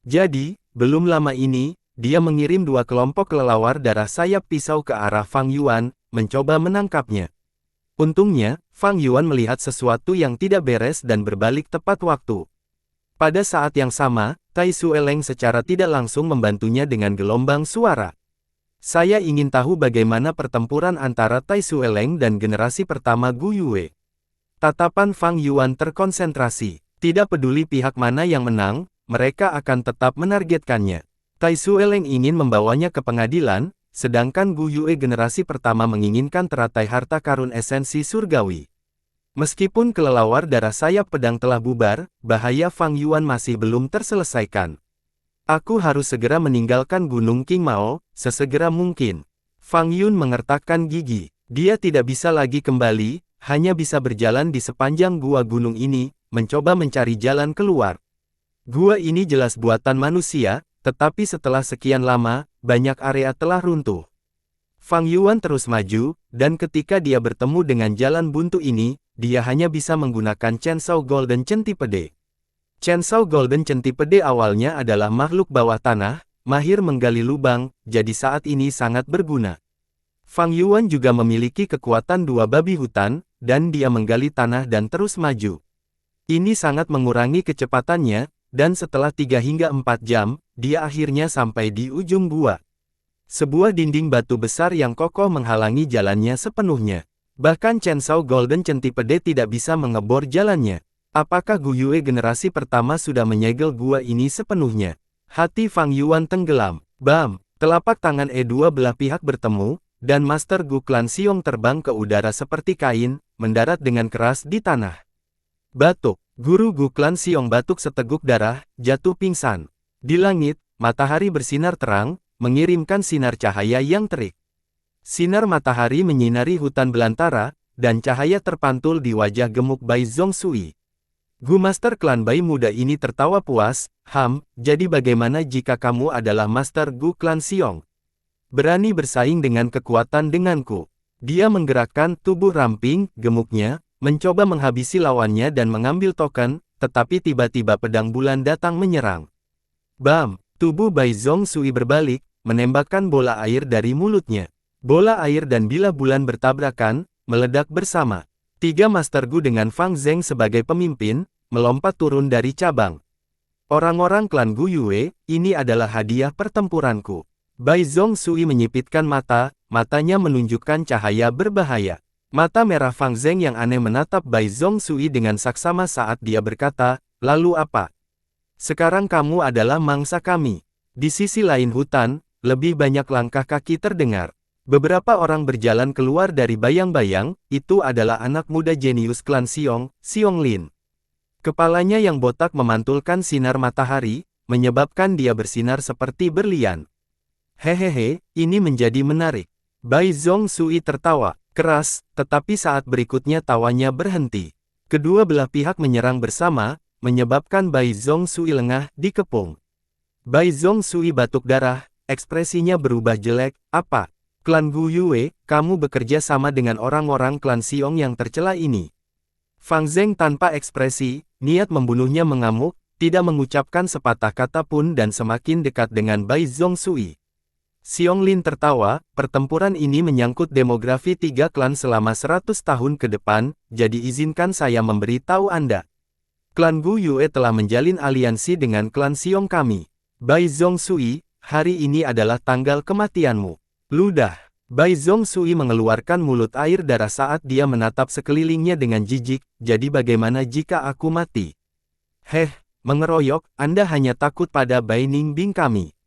Jadi, belum lama ini, dia mengirim 2 kelompok kelelawar darah sayap pisau ke arah Fang Yuan, mencoba menangkapnya. Untungnya, Fang Yuan melihat sesuatu yang tidak beres dan berbalik tepat waktu. Pada saat yang sama, Tai Sueleng secara tidak langsung membantunya dengan gelombang suara. Saya ingin tahu bagaimana pertempuran antara Tai Sueleng dan generasi pertama Gu Yue. Tatapan Fang Yuan terkonsentrasi. Tidak peduli pihak mana yang menang, mereka akan tetap menargetkannya. Tai Sueleng ingin membawanya ke pengadilan, sedangkan Gu Yue generasi pertama menginginkan teratai harta karun esensi surgawi. Meskipun kelelawar darah sayap pedang telah bubar, bahaya Fang Yuan masih belum terselesaikan. Aku harus segera meninggalkan Gunung King Mao, sesegera mungkin. Fang Yun mengertakkan gigi. Dia tidak bisa lagi kembali, hanya bisa berjalan di sepanjang gua gunung ini, mencoba mencari jalan keluar. Gua ini jelas buatan manusia, tetapi setelah sekian lama, banyak area telah runtuh. Fang Yuan terus maju, dan ketika dia bertemu dengan jalan buntu ini, dia hanya bisa menggunakan Chainsaw Golden Centipede. Chainsaw Golden Centipede awalnya adalah makhluk bawah tanah, mahir menggali lubang, jadi saat ini sangat berguna. Fang Yuan juga memiliki kekuatan 2 babi hutan, dan dia menggali tanah dan terus maju. Ini sangat mengurangi kecepatannya, dan setelah 3 hingga 4 jam, dia akhirnya sampai di ujung gua. Sebuah dinding batu besar yang kokoh menghalangi jalannya sepenuhnya. Bahkan Chainsaw Golden Centipede tidak bisa mengebor jalannya. Apakah Gu Yue generasi pertama sudah menyegel gua ini sepenuhnya? Hati Fang Yuan tenggelam. Bam! Telapak tangan dua belah pihak bertemu, dan Master Gu Klan Siong terbang ke udara seperti kain, mendarat dengan keras di tanah. Batuk. Guru Gu Klan Siong batuk seteguk darah, jatuh pingsan. Di langit, matahari bersinar terang, mengirimkan sinar cahaya yang terik. Sinar matahari menyinari hutan belantara, dan cahaya terpantul di wajah gemuk Bai Zhongshui. Gu Master Klan Bai muda ini tertawa puas, jadi bagaimana jika kamu adalah Master Gu Klan Siong? Berani bersaing dengan kekuatan denganku. Dia menggerakkan tubuh ramping, gemuknya, mencoba menghabisi lawannya dan mengambil token, tetapi tiba-tiba pedang bulan datang menyerang. Bam! Tubuh Bai Zhongshui berbalik, menembakkan bola air dari mulutnya. Bola air dan bilah bulan bertabrakan, meledak bersama. 3 Master Gu dengan Fang Zheng sebagai pemimpin, melompat turun dari cabang. Orang-orang klan Gu Yue, ini adalah hadiah pertempuranku. Bai Zhongshui menyipitkan mata, matanya menunjukkan cahaya berbahaya. Mata merah Fang Zheng yang aneh menatap Bai Zhongshui dengan saksama saat dia berkata, lalu apa? Sekarang kamu adalah mangsa kami. Di sisi lain hutan, lebih banyak langkah kaki terdengar. Beberapa orang berjalan keluar dari bayang-bayang, itu adalah anak muda jenius klan Siong, Xiong Lin. Kepalanya yang botak memantulkan sinar matahari, menyebabkan dia bersinar seperti berlian. Hehehe, ini menjadi menarik. Bai Zhongshui tertawa keras, tetapi saat berikutnya tawanya berhenti. Kedua belah pihak menyerang bersama, menyebabkan Bai Zhongshui lengah dikepung. Bai Zhongshui batuk darah, ekspresinya berubah jelek. Apa? Klan Gu Yue, kamu bekerja sama dengan orang-orang klan Siong yang tercela ini. Fang Zheng tanpa ekspresi, niat membunuhnya mengamuk, tidak mengucapkan sepatah kata pun dan semakin dekat dengan Bai Zhongshui. Xiong Lin tertawa, pertempuran ini menyangkut demografi 3 klan selama 100 tahun ke depan, jadi izinkan saya memberitahu Anda. Klan Gu Yue telah menjalin aliansi dengan klan Siong kami. Bai Zhongshui, hari ini adalah tanggal kematianmu. Ludah. Bai Zhongshui mengeluarkan mulut air darah saat dia menatap sekelilingnya dengan jijik, jadi bagaimana jika aku mati? Mengeroyok, Anda hanya takut pada Bai Ningbing kami.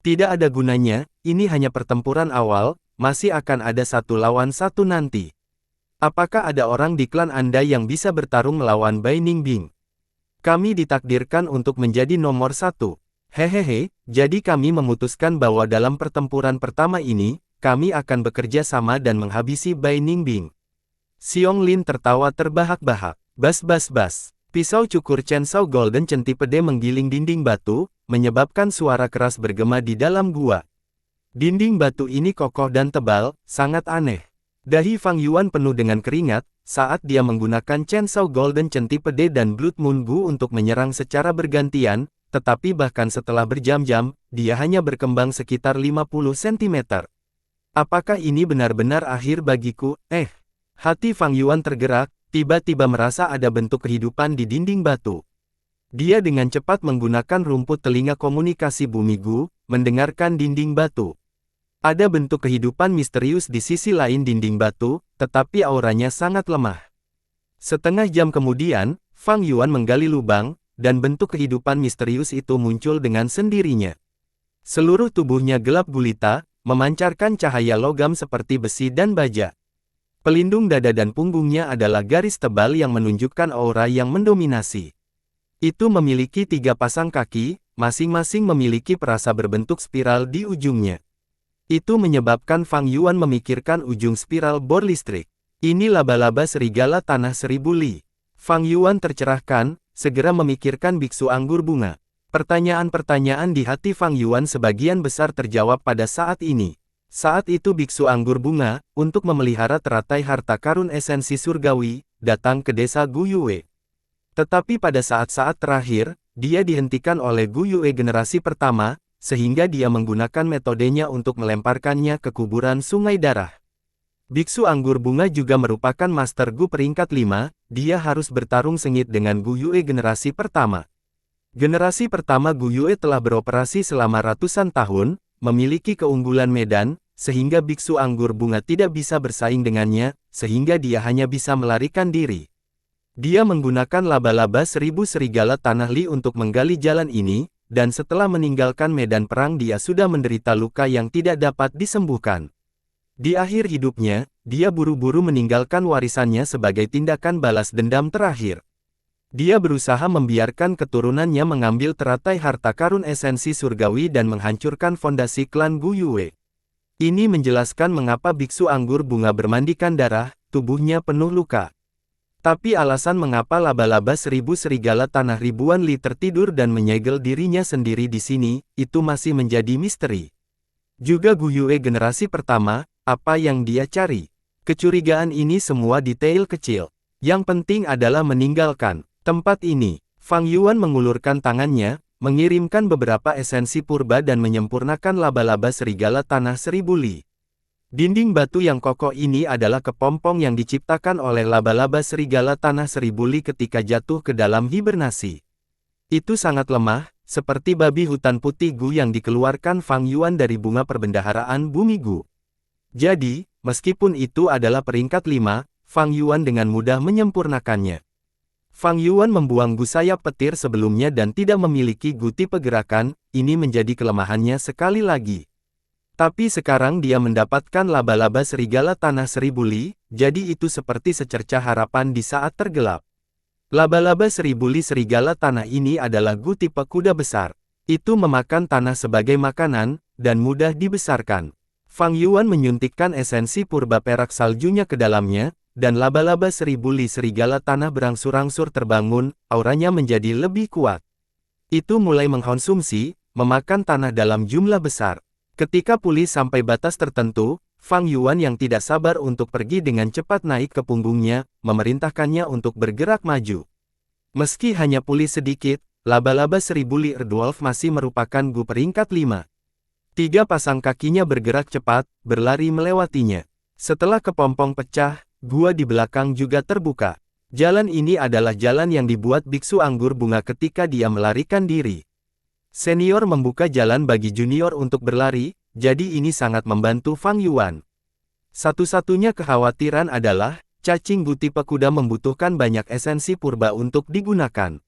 Tidak ada gunanya, ini hanya pertempuran awal, masih akan ada 1 lawan 1 nanti. Apakah ada orang di klan Anda yang bisa bertarung melawan Bai Ningbing? Kami ditakdirkan untuk menjadi nomor 1. Hehehe, jadi kami memutuskan bahwa dalam pertempuran pertama ini, kami akan bekerja sama dan menghabisi Bai Ningbing. Xiong Lin tertawa terbahak-bahak. Bas. Pisau cukur Chainsaw Golden Centipede menggiling dinding batu, menyebabkan suara keras bergema di dalam gua. Dinding batu ini kokoh dan tebal, sangat aneh. Dahi Fang Yuan penuh dengan keringat, saat dia menggunakan Chainsaw Golden Centipede dan Blood Moon Gu untuk menyerang secara bergantian, tetapi bahkan setelah berjam-jam, dia hanya berkembang sekitar 50 cm. Apakah ini benar-benar akhir bagiku? Hati Fang Yuan tergerak, tiba-tiba merasa ada bentuk kehidupan di dinding batu. Dia dengan cepat menggunakan rumput telinga komunikasi bumi Gu, mendengarkan dinding batu. Ada bentuk kehidupan misterius di sisi lain dinding batu, tetapi auranya sangat lemah. Setengah jam kemudian, Fang Yuan menggali lubang, dan bentuk kehidupan misterius itu muncul dengan sendirinya. Seluruh tubuhnya gelap gulita, memancarkan cahaya logam seperti besi dan baja. Pelindung dada dan punggungnya adalah garis tebal yang menunjukkan aura yang mendominasi. Itu memiliki 3 pasang kaki, masing-masing memiliki perasa berbentuk spiral di ujungnya. Itu menyebabkan Fang Yuan memikirkan ujung spiral bor listrik. Ini laba-laba serigala tanah 1000 li. Fang Yuan tercerahkan, segera memikirkan biksu anggur bunga. Pertanyaan-pertanyaan di hati Fang Yuan sebagian besar terjawab pada saat ini. Saat itu biksu anggur bunga, untuk memelihara teratai harta karun esensi surgawi, datang ke desa Gu Yue. Tetapi pada saat-saat terakhir, dia dihentikan oleh Gu Yue generasi pertama, sehingga dia menggunakan metodenya untuk melemparkannya ke kuburan sungai darah. Biksu anggur bunga juga merupakan Master Gu peringkat 5, dia harus bertarung sengit dengan Gu Yue generasi pertama. Generasi pertama Gu Yue telah beroperasi selama ratusan tahun, memiliki keunggulan medan, sehingga biksu anggur bunga tidak bisa bersaing dengannya, sehingga dia hanya bisa melarikan diri. Dia menggunakan laba-laba 1000 serigala tanah li untuk menggali jalan ini, dan setelah meninggalkan medan perang dia sudah menderita luka yang tidak dapat disembuhkan. Di akhir hidupnya, dia buru-buru meninggalkan warisannya sebagai tindakan balas dendam terakhir. Dia berusaha membiarkan keturunannya mengambil teratai harta karun esensi surgawi dan menghancurkan fondasi klan Gu Yue. Ini menjelaskan mengapa biksu anggur bunga bermandikan darah, tubuhnya penuh luka. Tapi alasan mengapa laba-laba 1000 serigala tanah ribuan li tertidur dan menyegel dirinya sendiri di sini, itu masih menjadi misteri. Juga Gu Yue generasi pertama, apa yang dia cari? Kecurigaan ini semua detail kecil. Yang penting adalah meninggalkan tempat ini. Fang Yuan mengulurkan tangannya, mengirimkan beberapa esensi purba dan menyempurnakan laba-laba serigala tanah 1000 li. Dinding batu yang kokoh ini adalah kepompong yang diciptakan oleh laba-laba serigala tanah 1000 li ketika jatuh ke dalam hibernasi. Itu sangat lemah, seperti babi hutan putih Gu yang dikeluarkan Fang Yuan dari bunga perbendaharaan bumi Gu. Jadi, meskipun itu adalah peringkat 5, Fang Yuan dengan mudah menyempurnakannya. Fang Yuan membuang Gu sayap petir sebelumnya dan tidak memiliki Gu tipe gerakan, ini menjadi kelemahannya sekali lagi. Tapi sekarang dia mendapatkan laba-laba serigala tanah 1000 li, jadi itu seperti secercah harapan di saat tergelap. Laba-laba 1000 li serigala tanah ini adalah Gu tipe kuda besar. Itu memakan tanah sebagai makanan, dan mudah dibesarkan. Fang Yuan menyuntikkan esensi purba perak saljunya ke dalamnya, dan laba-laba 1000 li serigala tanah berangsur-angsur terbangun, auranya menjadi lebih kuat. Itu mulai mengkonsumsi, memakan tanah dalam jumlah besar. Ketika pulih sampai batas tertentu, Fang Yuan yang tidak sabar untuk pergi dengan cepat naik ke punggungnya, memerintahkannya untuk bergerak maju. Meski hanya pulih sedikit, laba-laba 1000 li Erdwolf masih merupakan Gu peringkat 5. 3 pasang kakinya bergerak cepat, berlari melewatinya. Setelah kepompong pecah, gua di belakang juga terbuka. Jalan ini adalah jalan yang dibuat biksu anggur bunga ketika dia melarikan diri. Senior membuka jalan bagi junior untuk berlari, jadi ini sangat membantu Fang Yuan. Satu-satunya kekhawatiran adalah, cacing Gu tipe kuda membutuhkan banyak esensi purba untuk digunakan.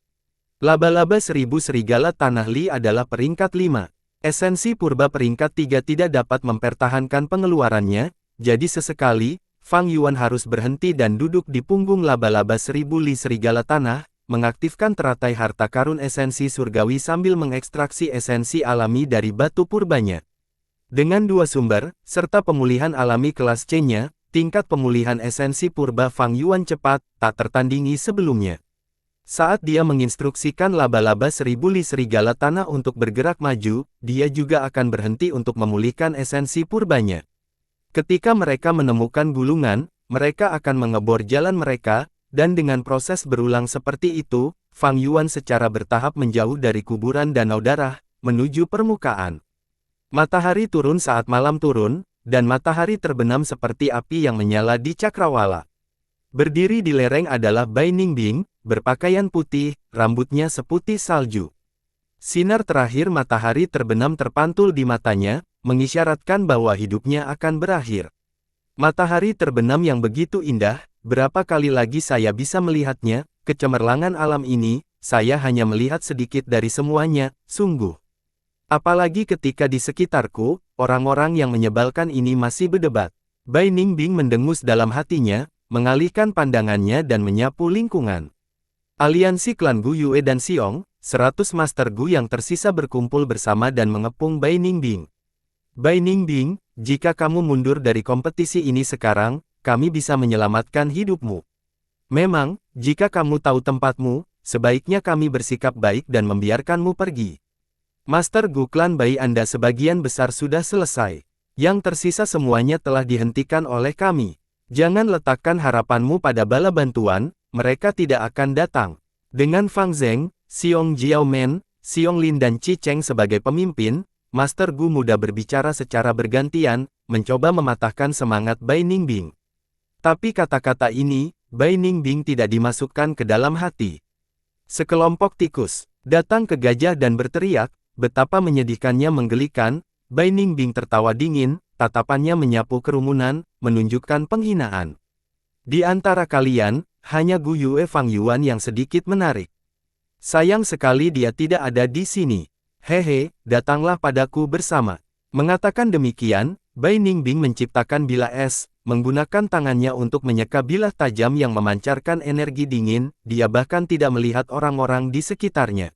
Laba-laba 1000 serigala tanah li adalah peringkat 5. Esensi purba peringkat 3 tidak dapat mempertahankan pengeluarannya, jadi sesekali, Fang Yuan harus berhenti dan duduk di punggung laba-laba 1000 li serigala tanah, mengaktifkan teratai harta karun esensi surgawi sambil mengekstraksi esensi alami dari batu purbanya. Dengan 2 sumber, serta pemulihan alami kelas C-nya, tingkat pemulihan esensi purba Fang Yuan cepat, tak tertandingi sebelumnya. Saat dia menginstruksikan laba-laba 1000 li serigala tanah untuk bergerak maju, dia juga akan berhenti untuk memulihkan esensi purbanya. Ketika mereka menemukan gulungan, mereka akan mengebor jalan mereka, dan dengan proses berulang seperti itu, Fang Yuan secara bertahap menjauh dari kuburan danau darah, menuju permukaan. Matahari turun saat malam turun, dan matahari terbenam seperti api yang menyala di cakrawala. Berdiri di lereng adalah Bai Ningbing, berpakaian putih, rambutnya seputih salju. Sinar terakhir matahari terbenam terpantul di matanya, mengisyaratkan bahwa hidupnya akan berakhir. Matahari terbenam yang begitu indah, berapa kali lagi saya bisa melihatnya, kecemerlangan alam ini, saya hanya melihat sedikit dari semuanya, sungguh. Apalagi ketika di sekitarku, orang-orang yang menyebalkan ini masih berdebat. Bai Ningbing mendengus dalam hatinya, mengalihkan pandangannya dan menyapu lingkungan. Aliansi klan Gu Yue dan Xiong, 100 Master Gu yang tersisa berkumpul bersama dan mengepung Bai Ningbing. Bai Ningbing, jika kamu mundur dari kompetisi ini sekarang, kami bisa menyelamatkan hidupmu. Memang, jika kamu tahu tempatmu, sebaiknya kami bersikap baik dan membiarkanmu pergi. Master Gu klan Bai Anda sebagian besar sudah selesai. Yang tersisa semuanya telah dihentikan oleh kami. Jangan letakkan harapanmu pada bala bantuan, mereka tidak akan datang. Dengan Fang Zheng, Xiong Jiaomen, Xiong Lin dan Qi Cheng sebagai pemimpin, Master Gu muda berbicara secara bergantian, mencoba mematahkan semangat Bai Ningbing. Tapi kata-kata ini, Bai Ningbing tidak dimasukkan ke dalam hati. Sekelompok tikus datang ke gajah dan berteriak, betapa menyedihkannya menggelikan. Bai Ningbing tertawa dingin, tatapannya menyapu kerumunan, menunjukkan penghinaan. Di antara kalian, hanya Gu Yue Fang Yuan yang sedikit menarik. Sayang sekali dia tidak ada di sini. Hehe, datanglah padaku bersama. Mengatakan demikian, Bai Ningbing menciptakan bilah es, menggunakan tangannya untuk menyeka bilah tajam yang memancarkan energi dingin, dia bahkan tidak melihat orang-orang di sekitarnya.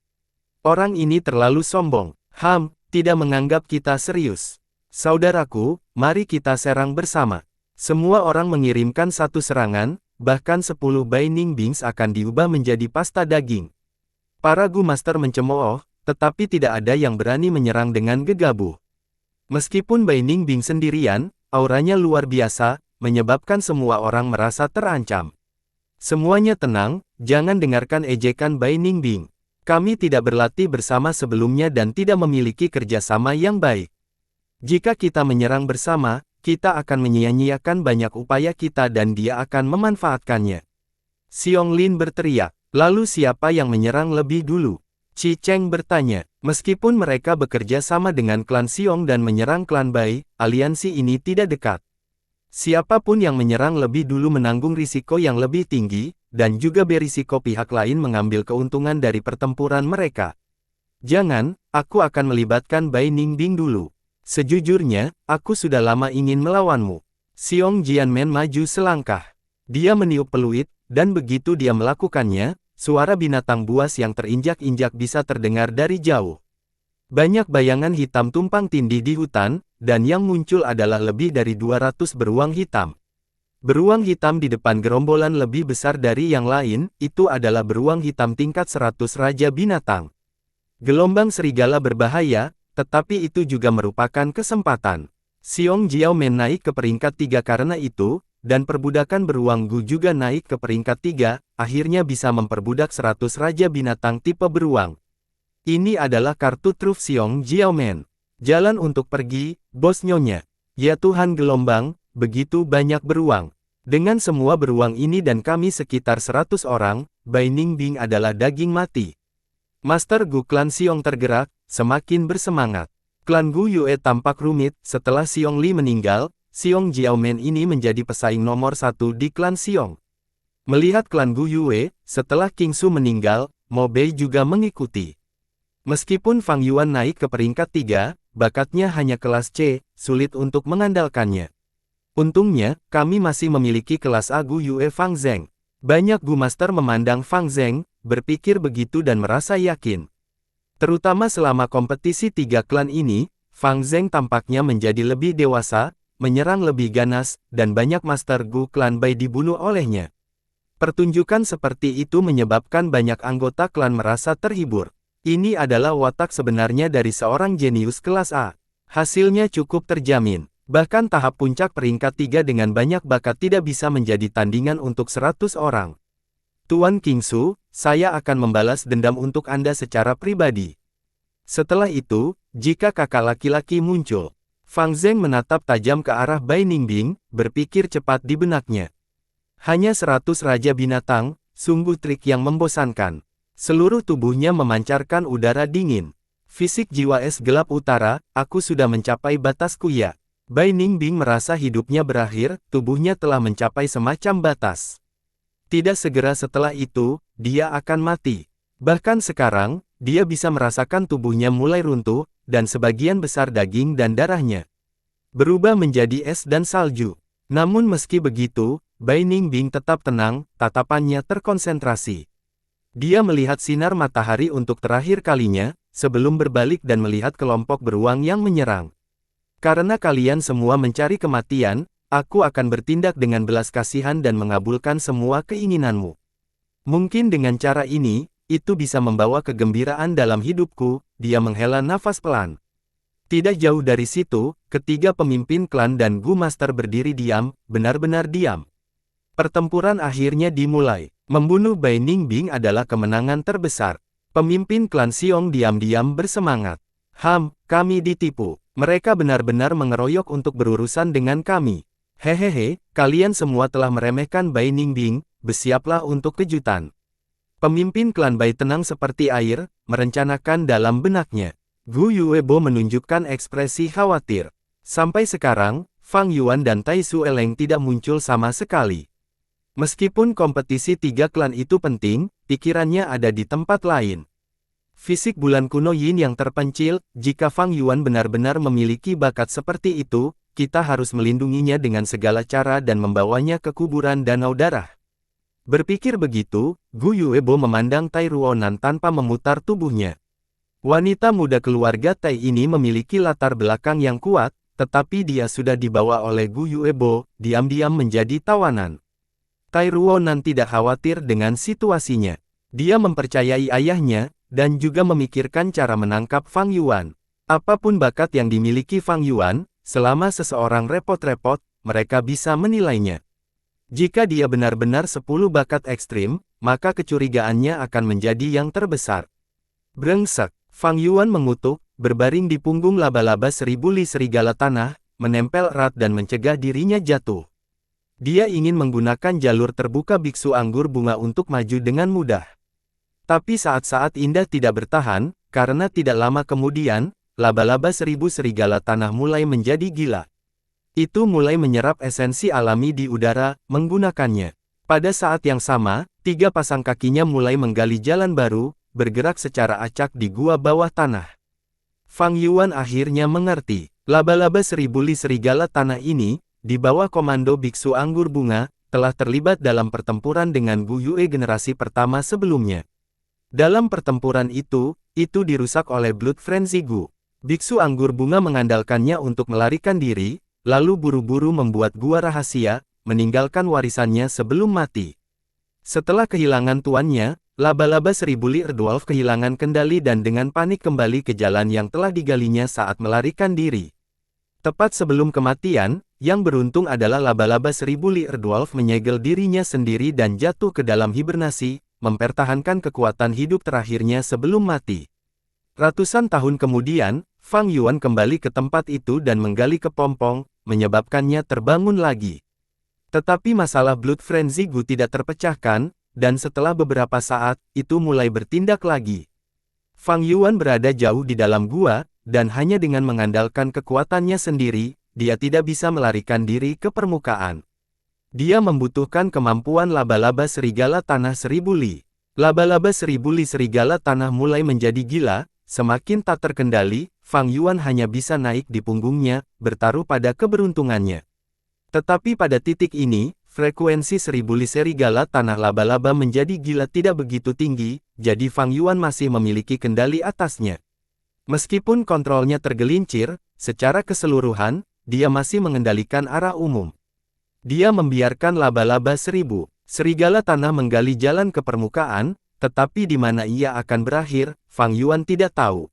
Orang ini terlalu sombong. Tidak menganggap kita serius. Saudaraku, mari kita serang bersama. Semua orang mengirimkan satu serangan, bahkan 10 Bai Ningbings akan diubah menjadi pasta daging. Para Gu Master mencemooh, tetapi tidak ada yang berani menyerang dengan gegabah. Meskipun Bai Ningbing sendirian, auranya luar biasa, menyebabkan semua orang merasa terancam. Semuanya tenang, jangan dengarkan ejekan Bai Ningbing. Kami tidak berlatih bersama sebelumnya dan tidak memiliki kerjasama yang baik. Jika kita menyerang bersama, kita akan menyia-nyiakan banyak upaya kita dan dia akan memanfaatkannya. Xiong Lin berteriak, lalu siapa yang menyerang lebih dulu? Qi Cheng bertanya, meskipun mereka bekerja sama dengan klan Xiong dan menyerang klan Bai, aliansi ini tidak dekat. Siapapun yang menyerang lebih dulu menanggung risiko yang lebih tinggi, dan juga berisiko pihak lain mengambil keuntungan dari pertempuran mereka. Jangan, aku akan melibatkan Bai Ningbing dulu. Sejujurnya, aku sudah lama ingin melawanmu. Xiong Jianmen maju selangkah. Dia meniup peluit, dan begitu dia melakukannya, suara binatang buas yang terinjak-injak bisa terdengar dari jauh. Banyak bayangan hitam tumpang tindih di hutan, dan yang muncul adalah lebih dari 200 beruang hitam. Beruang hitam di depan gerombolan lebih besar dari yang lain, itu adalah beruang hitam tingkat 100 Raja Binatang. Gelombang serigala berbahaya, tetapi itu juga merupakan kesempatan. Xiong Jiaomen naik ke peringkat 3 karena itu, dan perbudakan beruang Gu juga naik ke peringkat 3, akhirnya bisa memperbudak 100 Raja Binatang tipe beruang. Ini adalah kartu truf Xiong Jiaomen. Jalan untuk pergi, bos nyonya. Ya Tuhan gelombang, begitu banyak beruang. Dengan semua beruang ini dan kami sekitar 100 orang, Bai Ningbing adalah daging mati. Master Gu klan Xiong tergerak, semakin bersemangat. Klan Gu Yue tampak rumit, setelah Xiong Li meninggal, Xiong Jiaomen ini menjadi pesaing nomor 1 di klan Xiong. Melihat klan Gu Yue, setelah King Su meninggal, Mo Bei juga mengikuti. Meskipun Fang Yuan naik ke peringkat 3, bakatnya hanya kelas C, sulit untuk mengandalkannya. Untungnya, kami masih memiliki kelas A Gu Yue Fang Zheng. Banyak Gu Master memandang Fang Zheng, berpikir begitu dan merasa yakin. Terutama selama kompetisi 3 klan ini, Fang Zheng tampaknya menjadi lebih dewasa, menyerang lebih ganas, dan banyak Master Gu klan Bai dibunuh olehnya. Pertunjukan seperti itu menyebabkan banyak anggota klan merasa terhibur. Ini adalah watak sebenarnya dari seorang jenius kelas A. Hasilnya cukup terjamin. Bahkan tahap puncak peringkat 3 dengan banyak bakat tidak bisa menjadi tandingan untuk 100 orang. Tuan King Su, saya akan membalas dendam untuk Anda secara pribadi. Setelah itu, jika kakak laki-laki muncul, Fang Zheng menatap tajam ke arah Bai Ningbing, berpikir cepat di benaknya. Hanya 100 Raja Binatang, sungguh trik yang membosankan. Seluruh tubuhnya memancarkan udara dingin. Fisik jiwa es gelap utara, aku sudah mencapai batasku ya. Bai Ningbing merasa hidupnya berakhir, tubuhnya telah mencapai semacam batas. Tidak segera setelah itu, dia akan mati. Bahkan sekarang, dia bisa merasakan tubuhnya mulai runtuh, dan sebagian besar daging dan darahnya berubah menjadi es dan salju. Namun meski begitu, Bai Ningbing tetap tenang, tatapannya terkonsentrasi. Dia melihat sinar matahari untuk terakhir kalinya, sebelum berbalik dan melihat kelompok beruang yang menyerang. Karena kalian semua mencari kematian, aku akan bertindak dengan belas kasihan dan mengabulkan semua keinginanmu. Mungkin dengan cara ini, itu bisa membawa kegembiraan dalam hidupku, dia menghela nafas pelan. Tidak jauh dari situ, ketiga pemimpin klan dan Gu Master berdiri diam, benar-benar diam. Pertempuran akhirnya dimulai. Membunuh Bai Ningbing adalah kemenangan terbesar. Pemimpin klan Xiong diam-diam bersemangat. Kami ditipu. Mereka benar-benar mengeroyok untuk berurusan dengan kami. Hehehe, kalian semua telah meremehkan Bai Ningbing, bersiaplah untuk kejutan. Pemimpin klan Bai tenang seperti air, merencanakan dalam benaknya. Gu Yuebo menunjukkan ekspresi khawatir. Sampai sekarang, Fang Yuan dan Tai Su Eleng tidak muncul sama sekali. Meskipun kompetisi 3 klan itu penting, pikirannya ada di tempat lain. Fisik bulan kuno Yin yang terpencil, jika Fang Yuan benar-benar memiliki bakat seperti itu, kita harus melindunginya dengan segala cara dan membawanya ke kuburan Danau Darah. Berpikir begitu, Gu Yuebo memandang Tai Ruonan tanpa memutar tubuhnya. Wanita muda keluarga Tai ini memiliki latar belakang yang kuat, tetapi dia sudah dibawa oleh Gu Yuebo, diam-diam menjadi tawanan. Tai Ruonan tidak khawatir dengan situasinya. Dia mempercayai ayahnya, dan juga memikirkan cara menangkap Fang Yuan. Apapun bakat yang dimiliki Fang Yuan, selama seseorang repot-repot, mereka bisa menilainya. Jika dia benar-benar 10 bakat ekstrim, maka kecurigaannya akan menjadi yang terbesar. Brengsek, Fang Yuan mengutuk, berbaring di punggung laba-laba 1000 li serigala tanah, menempel erat dan mencegah dirinya jatuh. Dia ingin menggunakan jalur terbuka biksu anggur bunga untuk maju dengan mudah. Tapi saat-saat indah tidak bertahan, karena tidak lama kemudian, laba-laba 1000 serigala tanah mulai menjadi gila. Itu mulai menyerap esensi alami di udara, menggunakannya. Pada saat yang sama, 3 pasang kakinya mulai menggali jalan baru, bergerak secara acak di gua bawah tanah. Fang Yuan akhirnya mengerti, laba-laba 1000 li serigala tanah ini, di bawah komando biksu anggur bunga, telah terlibat dalam pertempuran dengan Gu Yue generasi pertama sebelumnya. Dalam pertempuran itu dirusak oleh Blood Frenzy Gu. Biksu anggur bunga mengandalkannya untuk melarikan diri, lalu buru-buru membuat gua rahasia, meninggalkan warisannya sebelum mati. Setelah kehilangan tuannya, laba-laba 1000 li Erdwolf kehilangan kendali dan dengan panik kembali ke jalan yang telah digalinya saat melarikan diri. Tepat sebelum kematian, yang beruntung adalah laba-laba 1000 li Erdwolf menyegel dirinya sendiri dan jatuh ke dalam hibernasi, mempertahankan kekuatan hidup terakhirnya sebelum mati. Ratusan tahun kemudian, Fang Yuan kembali ke tempat itu dan menggali kepompong, menyebabkannya terbangun lagi. Tetapi masalah Blood Frenzy Gu tidak terpecahkan, dan setelah beberapa saat, itu mulai bertindak lagi. Fang Yuan berada jauh di dalam gua, dan hanya dengan mengandalkan kekuatannya sendiri, dia tidak bisa melarikan diri ke permukaan. Dia membutuhkan kemampuan laba-laba serigala tanah 1000 li. Laba-laba 1000 li serigala tanah mulai menjadi gila, semakin tak terkendali, Fang Yuan hanya bisa naik di punggungnya, bertaruh pada keberuntungannya. Tetapi pada titik ini, frekuensi 1000 li serigala tanah laba-laba menjadi gila tidak begitu tinggi, jadi Fang Yuan masih memiliki kendali atasnya. Meskipun kontrolnya tergelincir, secara keseluruhan, dia masih mengendalikan arah umum. Dia membiarkan laba-laba 1000 serigala tanah menggali jalan ke permukaan, tetapi di mana ia akan berakhir, Fang Yuan tidak tahu.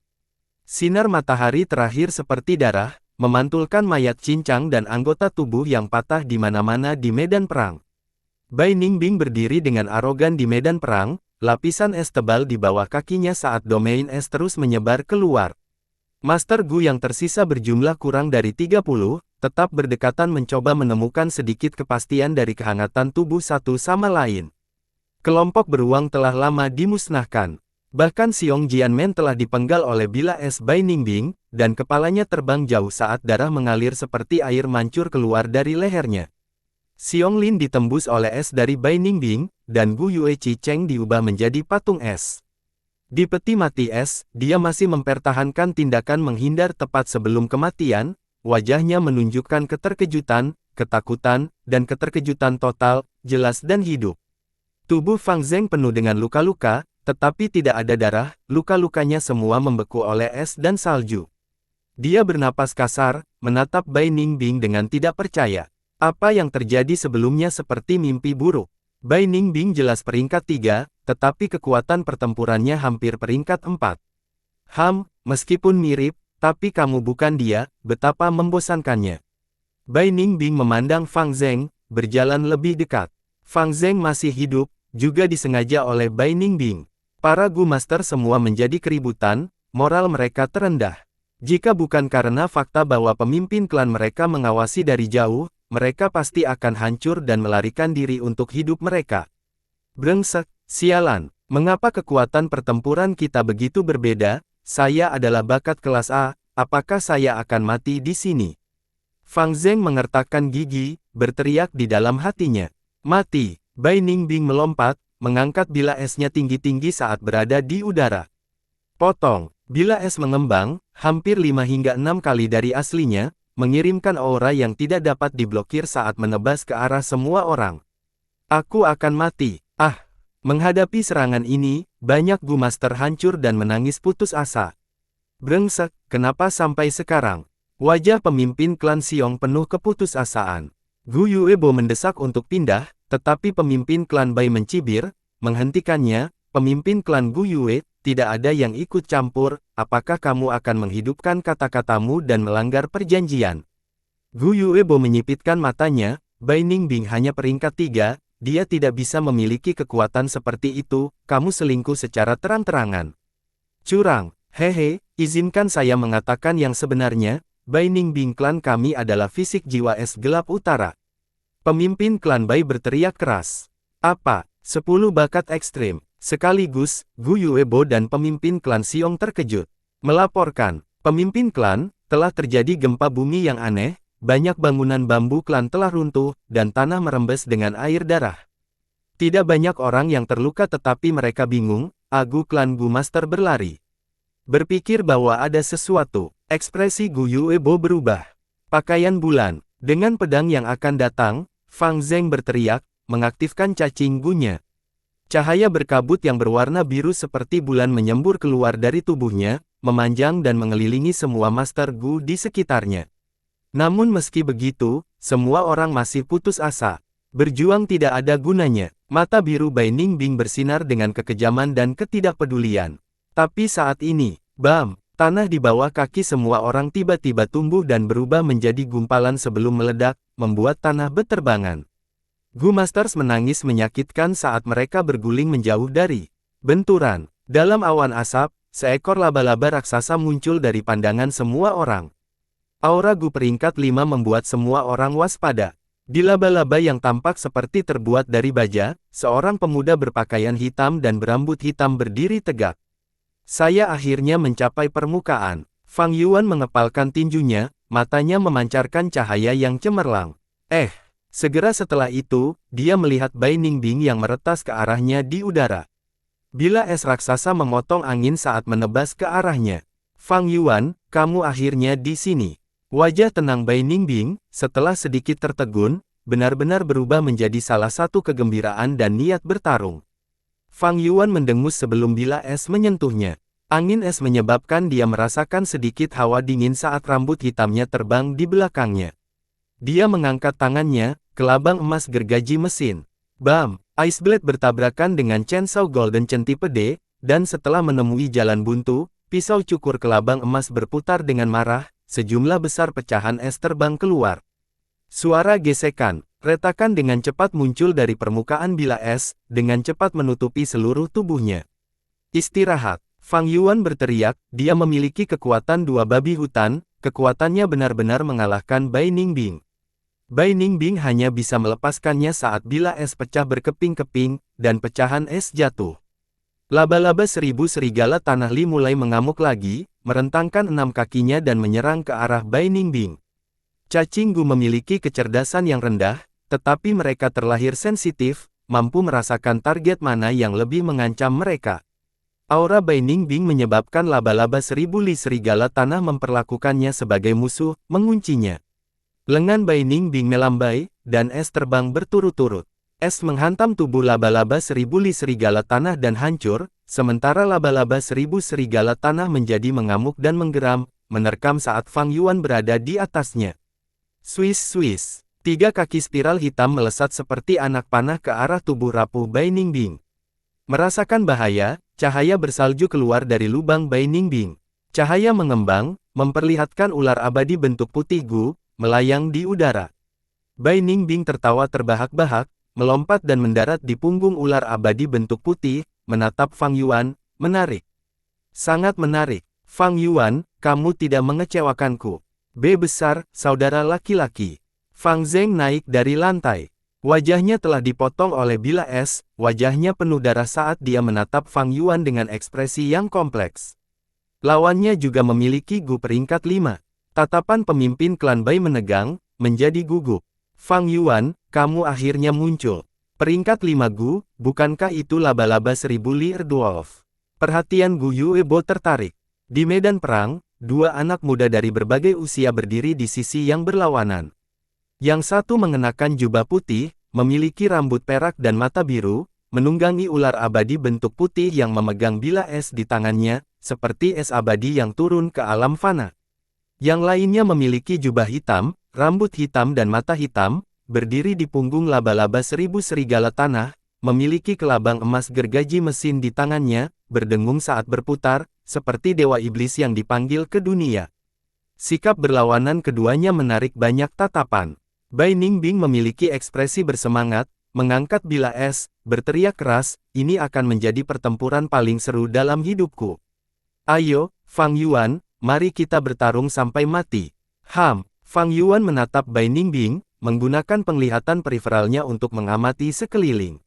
Sinar matahari terakhir seperti darah, memantulkan mayat cincang dan anggota tubuh yang patah di mana-mana di medan perang. Bai Ningbing berdiri dengan arogan di medan perang, lapisan es tebal di bawah kakinya saat domain es terus menyebar keluar. Master Gu yang tersisa berjumlah kurang dari 30, tetap berdekatan mencoba menemukan sedikit kepastian dari kehangatan tubuh satu sama lain. Kelompok beruang telah lama dimusnahkan. Bahkan Xiong Jianmen telah dipenggal oleh bila es Bai Ningbing, dan kepalanya terbang jauh saat darah mengalir seperti air mancur keluar dari lehernya. Xiong Lin ditembus oleh es dari Bai Ningbing, dan Gu Yue Chi Cheng diubah menjadi patung es. Di peti mati es, dia masih mempertahankan tindakan menghindar tepat sebelum kematian, wajahnya menunjukkan keterkejutan, ketakutan, dan keterkejutan total, jelas dan hidup. Tubuh Fang Zheng penuh dengan luka-luka, tetapi tidak ada darah, luka-lukanya semua membeku oleh es dan salju. Dia bernapas kasar, menatap Bai Ningbing dengan tidak percaya. Apa yang terjadi sebelumnya seperti mimpi buruk. Bai Ningbing jelas peringkat 3, tetapi kekuatan pertempurannya hampir peringkat 4. Meskipun mirip, tapi kamu bukan dia, betapa membosankannya. Bai Ningbing memandang Fang Zheng, berjalan lebih dekat. Fang Zheng masih hidup, juga disengaja oleh Bai Ningbing. Para Gu Master semua menjadi keributan, moral mereka terendah. Jika bukan karena fakta bahwa pemimpin klan mereka mengawasi dari jauh, mereka pasti akan hancur dan melarikan diri untuk hidup mereka. Brengsek, sialan, mengapa kekuatan pertempuran kita begitu berbeda? Saya adalah bakat kelas A, apakah saya akan mati di sini? Fang Zheng mengertakkan gigi, berteriak di dalam hatinya. Mati. Bai Ningbing melompat, mengangkat bila esnya tinggi-tinggi saat berada di udara. Potong. Bila es mengembang, hampir 5 hingga 6 kali dari aslinya, mengirimkan aura yang tidak dapat diblokir saat menebas ke arah semua orang. Aku akan mati. Ah! Menghadapi serangan ini, banyak Gu Master hancur dan menangis putus asa. Brengsek, kenapa sampai sekarang? Wajah pemimpin klan Xiong penuh keputusasaan. Gu Yuebo mendesak untuk pindah, tetapi pemimpin klan Bai mencibir, menghentikannya. Pemimpin klan Gu Yue, tidak ada yang ikut campur, apakah kamu akan menghidupkan kata-katamu dan melanggar perjanjian? Gu Yuebo menyipitkan matanya, Bai Ningbing hanya peringkat 3, dia tidak bisa memiliki kekuatan seperti itu, kamu selingkuh secara terang-terangan. Curang, hehe, izinkan saya mengatakan yang sebenarnya, Bai Ningbing klan kami adalah fisik jiwa es gelap utara. Pemimpin klan Bai berteriak keras. Apa? 10 bakat ekstrim. Sekaligus, Gu Yuebo dan pemimpin klan Xiong terkejut. Melaporkan, pemimpin klan, telah terjadi gempa bumi yang aneh, banyak bangunan bambu klan telah runtuh, dan tanah merembes dengan air darah. Tidak banyak orang yang terluka tetapi mereka bingung, Gu klan Gu Master berlari. Berpikir bahwa ada sesuatu, ekspresi Gu Yuebo berubah. Pakaian bulan, dengan pedang yang akan datang, Fang Zheng berteriak, mengaktifkan cacing Gu-nya. Cahaya berkabut yang berwarna biru seperti bulan menyembur keluar dari tubuhnya, memanjang dan mengelilingi semua Master Gu di sekitarnya. Namun meski begitu, semua orang masih putus asa. Berjuang tidak ada gunanya. Mata biru Bai Ningbing bersinar dengan kekejaman dan ketidakpedulian. Tapi saat ini, bam, tanah di bawah kaki semua orang tiba-tiba tumbuh dan berubah menjadi gumpalan sebelum meledak, membuat tanah beterbangan. Gu Masters menangis menyakitkan saat mereka berguling menjauh dari benturan. Dalam awan asap, seekor laba-laba raksasa muncul dari pandangan semua orang. Aura Gu peringkat 5 membuat semua orang waspada. Di laba-laba yang tampak seperti terbuat dari baja, seorang pemuda berpakaian hitam dan berambut hitam berdiri tegak. Saya akhirnya mencapai permukaan. Fang Yuan mengepalkan tinjunya, matanya memancarkan cahaya yang cemerlang. Segera setelah itu, dia melihat Bai Ningbing yang meretas ke arahnya di udara. Bila es raksasa memotong angin saat menebas ke arahnya. Fang Yuan, kamu akhirnya di sini. Wajah tenang Bai Ningbing, setelah sedikit tertegun, benar-benar berubah menjadi salah satu kegembiraan dan niat bertarung. Fang Yuan mendengus sebelum bila es menyentuhnya. Angin es menyebabkan dia merasakan sedikit hawa dingin saat rambut hitamnya terbang di belakangnya. Dia mengangkat tangannya, kelabang emas gergaji mesin. Bam! Ice Blade bertabrakan dengan Chainsaw Golden Tipe D, dan setelah menemui jalan buntu, pisau cukur kelabang emas berputar dengan marah, sejumlah besar pecahan es terbang keluar. Suara gesekan, retakan dengan cepat muncul dari permukaan bila es, dengan cepat menutupi seluruh tubuhnya. Istirahat. Fang Yuan berteriak, dia memiliki kekuatan dua babi hutan, kekuatannya benar-benar mengalahkan Bai Ningbing. Bai Ningbing hanya bisa melepaskannya saat bila es pecah berkeping-keping, dan pecahan es jatuh. Laba-laba 1000 serigala tanah li mulai mengamuk lagi, merentangkan 6 kakinya dan menyerang ke arah Bai Ningbing. Cacing Gu memiliki kecerdasan yang rendah, tetapi mereka terlahir sensitif, mampu merasakan target mana yang lebih mengancam mereka. Aura Bai Ningbing menyebabkan laba-laba 1000 li serigala tanah memperlakukannya sebagai musuh, menguncinya. Lengan Bai Ningbing melambai, dan es terbang berturut-turut. Es menghantam tubuh laba-laba 1000 li serigala tanah dan hancur, sementara laba-laba 1000 serigala tanah menjadi mengamuk dan menggeram, menerkam saat Fang Yuan berada di atasnya. Swiss. 3 kaki spiral hitam melesat seperti anak panah ke arah tubuh rapuh Bai Ningbing. Merasakan bahaya, cahaya bersalju keluar dari lubang Bai Ningbing. Cahaya mengembang, memperlihatkan ular abadi bentuk putih Gu, melayang di udara. Bai Ningbing tertawa terbahak-bahak, melompat dan mendarat di punggung ular abadi bentuk putih, menatap Fang Yuan, menarik. Sangat menarik. Fang Yuan, kamu tidak mengecewakanku. B besar, saudara laki-laki. Fang Zheng naik dari lantai. Wajahnya telah dipotong oleh bila es, wajahnya penuh darah saat dia menatap Fang Yuan dengan ekspresi yang kompleks. Lawannya juga memiliki Gu peringkat 5. Tatapan pemimpin klan Bai menegang, menjadi gugup. Fang Yuan, kamu akhirnya muncul. Peringkat 5 Gu, bukankah itu laba-laba 1000 li Dwarf? Perhatian Gu Yuebo tertarik. Di medan perang, dua anak muda dari berbagai usia berdiri di sisi yang berlawanan. Yang satu mengenakan jubah putih, memiliki rambut perak dan mata biru, menunggangi ular abadi bentuk putih yang memegang bilah es di tangannya, seperti es abadi yang turun ke alam fana. Yang lainnya memiliki jubah hitam, rambut hitam dan mata hitam, berdiri di punggung laba-laba 1000 serigala tanah, memiliki kelabang emas gergaji mesin di tangannya, berdengung saat berputar, seperti dewa iblis yang dipanggil ke dunia. Sikap berlawanan keduanya menarik banyak tatapan. Bai Ningbing memiliki ekspresi bersemangat, mengangkat bilah es, berteriak keras, "Ini akan menjadi pertempuran paling seru dalam hidupku. Ayo, Fang Yuan, mari kita bertarung sampai mati." Fang Yuan menatap Bai Ningbing, menggunakan penglihatan periferalnya untuk mengamati sekeliling.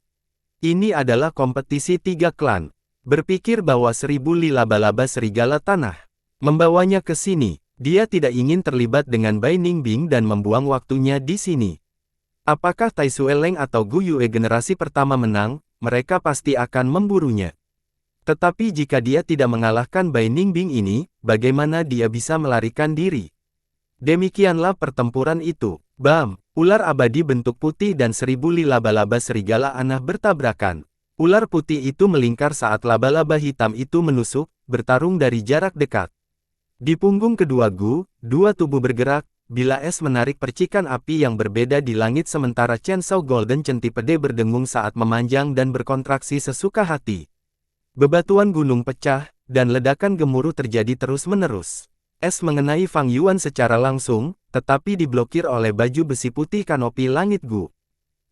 Ini adalah kompetisi 3 klan. Berpikir bahwa 1000 li laba-laba serigala tanah membawanya ke sini. Dia tidak ingin terlibat dengan Bai Ningbing dan membuang waktunya di sini. Apakah Tai Sueleng atau Gu Yue generasi pertama menang, mereka pasti akan memburunya. Tetapi jika dia tidak mengalahkan Bai Ningbing ini, bagaimana dia bisa melarikan diri? Demikianlah pertempuran itu. Bam! Ular abadi bentuk putih dan 1000 li laba-laba serigala anah bertabrakan. Ular putih itu melingkar saat laba-laba hitam itu menusuk, bertarung dari jarak dekat. Di punggung kedua Gu, dua tubuh bergerak, bilah es menarik percikan api yang berbeda di langit sementara Chainsaw Golden Centipede berdengung saat memanjang dan berkontraksi sesuka hati. Bebatuan gunung pecah, dan ledakan gemuruh terjadi terus-menerus. Es mengenai Fang Yuan secara langsung, tetapi diblokir oleh baju besi putih kanopi langit Gu.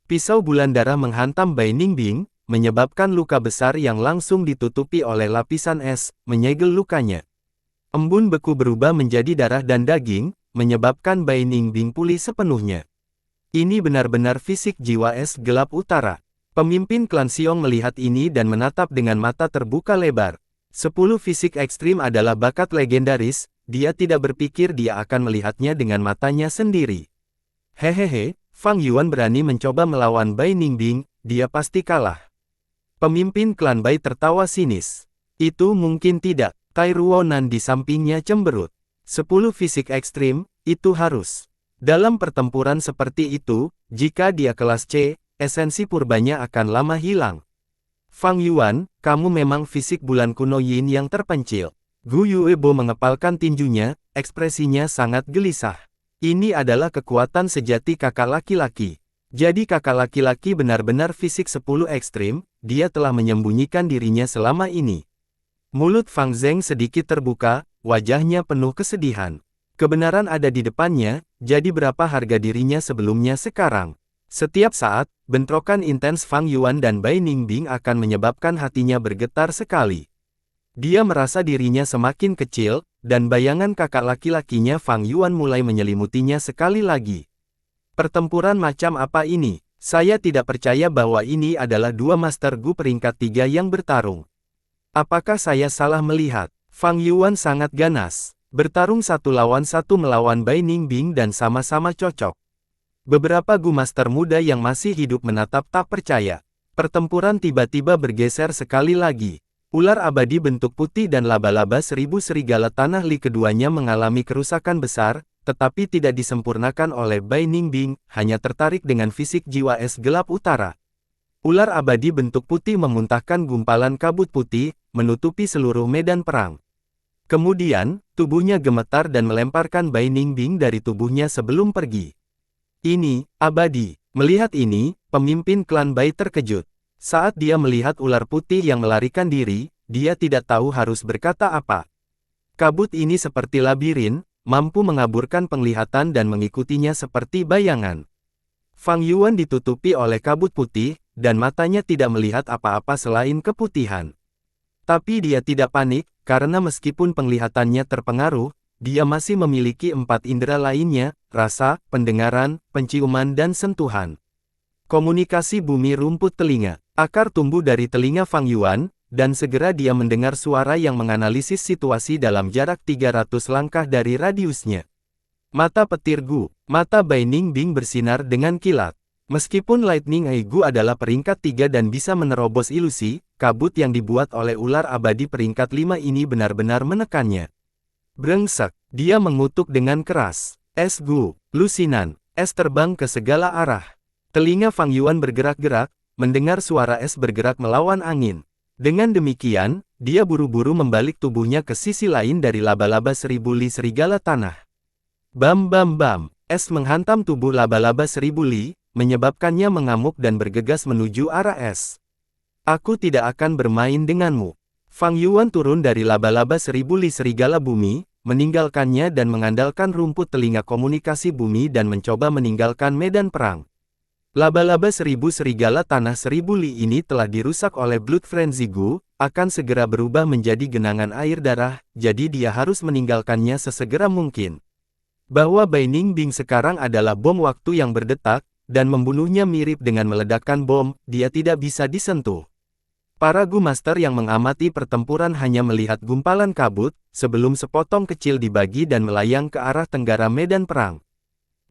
Pisau bulan darah menghantam Bai Ningbing, menyebabkan luka besar yang langsung ditutupi oleh lapisan es, menyegel lukanya. Embun beku berubah menjadi darah dan daging, menyebabkan Bai Ningbing pulih sepenuhnya. Ini benar-benar fisik jiwa es gelap utara. Pemimpin klan Xiong melihat ini dan menatap dengan mata terbuka lebar. 10 fisik ekstrim adalah bakat legendaris, dia tidak berpikir dia akan melihatnya dengan matanya sendiri. Hehehe, Fang Yuan berani mencoba melawan Bai Ningbing, dia pasti kalah. Pemimpin klan Bai tertawa sinis. Itu mungkin tidak. Tai Ruonan di sampingnya cemberut. 10 fisik ekstrim, itu harus. Dalam pertempuran seperti itu, jika dia kelas C, esensi purbanya akan lama hilang. Fang Yuan, kamu memang fisik bulan kuno Yin yang terpencil. Gu Yuebo mengepalkan tinjunya, ekspresinya sangat gelisah. Ini adalah kekuatan sejati kakak laki-laki. Jadi kakak laki-laki benar-benar fisik 10 ekstrim, dia telah menyembunyikan dirinya selama ini. Mulut Fang Zheng sedikit terbuka, wajahnya penuh kesedihan. Kebenaran ada di depannya, jadi berapa harga dirinya sebelumnya sekarang. Setiap saat, bentrokan intens Fang Yuan dan Bai Ningbing akan menyebabkan hatinya bergetar sekali. Dia merasa dirinya semakin kecil, dan bayangan kakak laki-lakinya Fang Yuan mulai menyelimutinya sekali lagi. Pertempuran macam apa ini? Saya tidak percaya bahwa ini adalah dua Master Gu peringkat 3 yang bertarung. Apakah saya salah melihat? Fang Yuan sangat ganas. Bertarung 1 lawan 1 melawan Bai Ningbing dan sama-sama cocok. Beberapa Gu Master muda yang masih hidup menatap tak percaya. Pertempuran tiba-tiba bergeser sekali lagi. Ular abadi bentuk putih dan laba-laba 1000 serigala tanah li keduanya mengalami kerusakan besar, tetapi tidak disempurnakan oleh Bai Ningbing, hanya tertarik dengan fisik jiwa es gelap utara. Ular abadi bentuk putih memuntahkan gumpalan kabut putih, menutupi seluruh medan perang. Kemudian, tubuhnya gemetar dan melemparkan Bai Ningbing dari tubuhnya sebelum pergi. Ini, abadi. Melihat ini, pemimpin klan Bai terkejut. Saat dia melihat ular putih yang melarikan diri, dia tidak tahu harus berkata apa. Kabut ini seperti labirin, mampu mengaburkan penglihatan dan mengikutinya seperti bayangan. Fang Yuan ditutupi oleh kabut putih, dan matanya tidak melihat apa-apa selain keputihan. Tapi dia tidak panik, karena meskipun penglihatannya terpengaruh, dia masih memiliki 4 indera lainnya, rasa, pendengaran, penciuman dan sentuhan. Komunikasi bumi rumput telinga. Akar tumbuh dari telinga Fang Yuan, dan segera dia mendengar suara yang menganalisis situasi dalam jarak 300 langkah dari radiusnya. Mata petir Gu, mata Bai Ningbing bersinar dengan kilat. Meskipun Lightning Eye Gu adalah peringkat 3 dan bisa menerobos ilusi, kabut yang dibuat oleh ular abadi peringkat 5 ini benar-benar menekannya. Brengsek, dia mengutuk dengan keras. Es Gu, lusinan, es terbang ke segala arah. Telinga Fang Yuan bergerak-gerak, mendengar suara es bergerak melawan angin. Dengan demikian, dia buru-buru membalik tubuhnya ke sisi lain dari laba-laba seribu li serigala tanah. Bam bam bam, es menghantam tubuh laba-laba seribu li, menyebabkannya mengamuk dan bergegas menuju arah es. Aku tidak akan bermain denganmu. Fang Yuan turun dari laba-laba seribu li serigala bumi, meninggalkannya dan mengandalkan rumput telinga komunikasi bumi dan mencoba meninggalkan medan perang. Laba-laba seribu serigala tanah seribu li ini telah dirusak oleh Blood Frenzy Gu, akan segera berubah menjadi genangan air darah, jadi dia harus meninggalkannya sesegera mungkin. Bahwa Bai Ningbing sekarang adalah bom waktu yang berdetak, dan membunuhnya mirip dengan meledakkan bom, dia tidak bisa disentuh. Para Gu Master yang mengamati pertempuran hanya melihat gumpalan kabut, sebelum sepotong kecil dibagi dan melayang ke arah tenggara medan perang.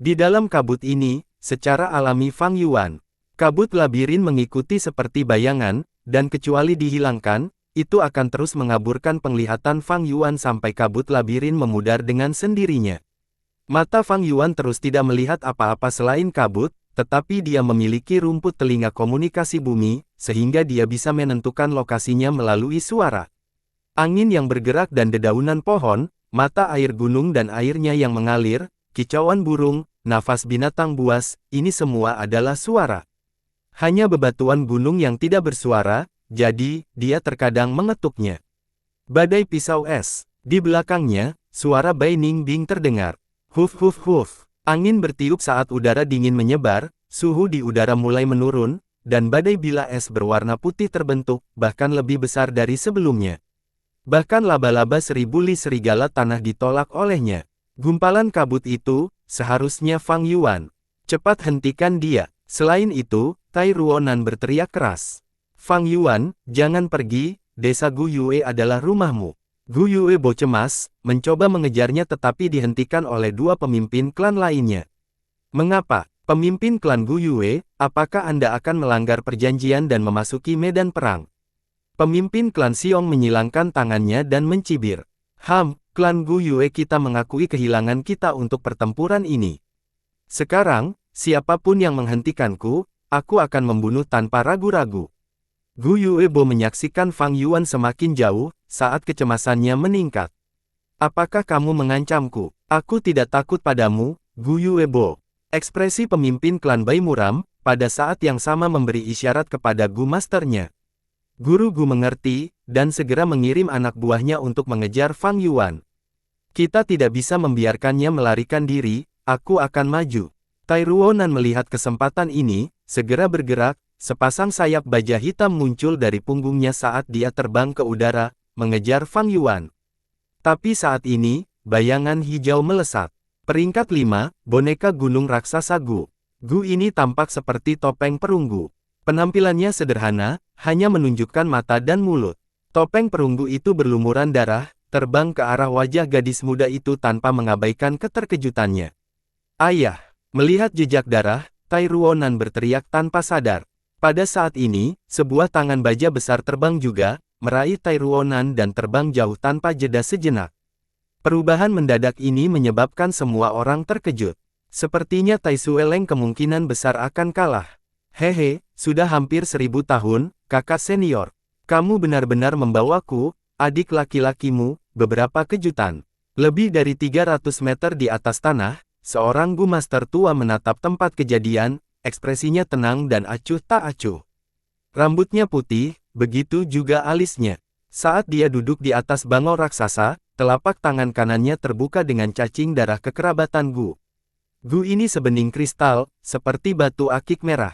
Di dalam kabut ini, secara alami Fang Yuan, kabut labirin mengikuti seperti bayangan, dan kecuali dihilangkan, itu akan terus mengaburkan penglihatan Fang Yuan sampai kabut labirin memudar dengan sendirinya. Mata Fang Yuan terus tidak melihat apa-apa selain kabut, tetapi dia memiliki rumput telinga komunikasi bumi, sehingga dia bisa menentukan lokasinya melalui suara. Angin yang bergerak dan dedaunan pohon, mata air gunung dan airnya yang mengalir, kicauan burung, nafas binatang buas, ini semua adalah suara. Hanya bebatuan gunung yang tidak bersuara, jadi, dia terkadang mengetuknya. Badai pisau es. Di belakangnya, suara Bai Ningbing terdengar. Huf huf huf. Angin bertiup saat udara dingin menyebar, suhu di udara mulai menurun, dan badai bila es berwarna putih terbentuk, bahkan lebih besar dari sebelumnya. Bahkan laba-laba seribu li serigala tanah ditolak olehnya. Gumpalan kabut itu, seharusnya Fang Yuan. Cepat hentikan dia. Selain itu, Tai Ruonan berteriak keras. Fang Yuan, jangan pergi, desa Gu Yue adalah rumahmu. Gu Yue cemas, mencoba mengejarnya tetapi dihentikan oleh dua pemimpin klan lainnya. Mengapa? Pemimpin klan Gu Yue, apakah Anda akan melanggar perjanjian dan memasuki medan perang? Pemimpin klan Xiong menyilangkan tangannya dan mencibir. Klan Gu Yue kita mengakui kehilangan kita untuk pertempuran ini. Sekarang, siapapun yang menghentikanku, aku akan membunuh tanpa ragu-ragu. Gu Yue menyaksikan Fang Yuan semakin jauh, saat kecemasannya meningkat. Apakah kamu mengancamku? Aku tidak takut padamu, Gu Yue. Ekspresi pemimpin klan Bai muram, pada saat yang sama memberi isyarat kepada Gu Masternya. Guru Gu mengerti, dan segera mengirim anak buahnya untuk mengejar Fang Yuan. Kita tidak bisa membiarkannya melarikan diri, aku akan maju. Tai Ruonan melihat kesempatan ini, segera bergerak, sepasang sayap baja hitam muncul dari punggungnya saat dia terbang ke udara, mengejar Fang Yuan. Tapi saat ini, bayangan hijau melesat. Peringkat 5, boneka gunung raksasa Gu. Gu ini tampak seperti topeng perunggu. Penampilannya sederhana, hanya menunjukkan mata dan mulut. Topeng perunggu itu berlumuran darah, terbang ke arah wajah gadis muda itu tanpa mengabaikan keterkejutannya. Ayah! Melihat jejak darah, Tai Ruonan berteriak tanpa sadar. Pada saat ini, sebuah tangan baja besar terbang juga, meraih Tai Ruonan dan terbang jauh tanpa jeda sejenak. Perubahan mendadak ini menyebabkan semua orang terkejut. Sepertinya Tai Sueleng kemungkinan besar akan kalah. Hehe, sudah hampir 1000 tahun, kakak senior. Kamu benar-benar membawaku, adik laki-lakimu, beberapa kejutan. Lebih dari 300 meter di atas tanah, seorang Gu Master tua menatap tempat kejadian, ekspresinya tenang dan acuh tak acuh. Rambutnya putih, begitu juga alisnya. Saat dia duduk di atas bangau raksasa, telapak tangan kanannya terbuka dengan cacing darah kekerabatan Gu. Gu ini sebening kristal, seperti batu akik merah.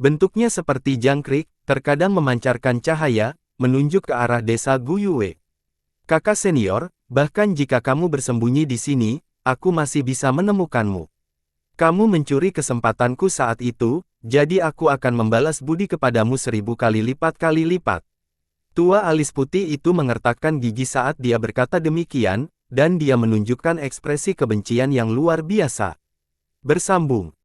Bentuknya seperti jangkrik, terkadang memancarkan cahaya, menunjuk ke arah desa Gu Yue. Kakak senior, bahkan jika kamu bersembunyi di sini, aku masih bisa menemukanmu. Kamu mencuri kesempatanku saat itu, jadi aku akan membalas budi kepadamu 1000 kali lipat. Tua alis putih itu mengertakkan gigi saat dia berkata demikian, dan dia menunjukkan ekspresi kebencian yang luar biasa. Bersambung.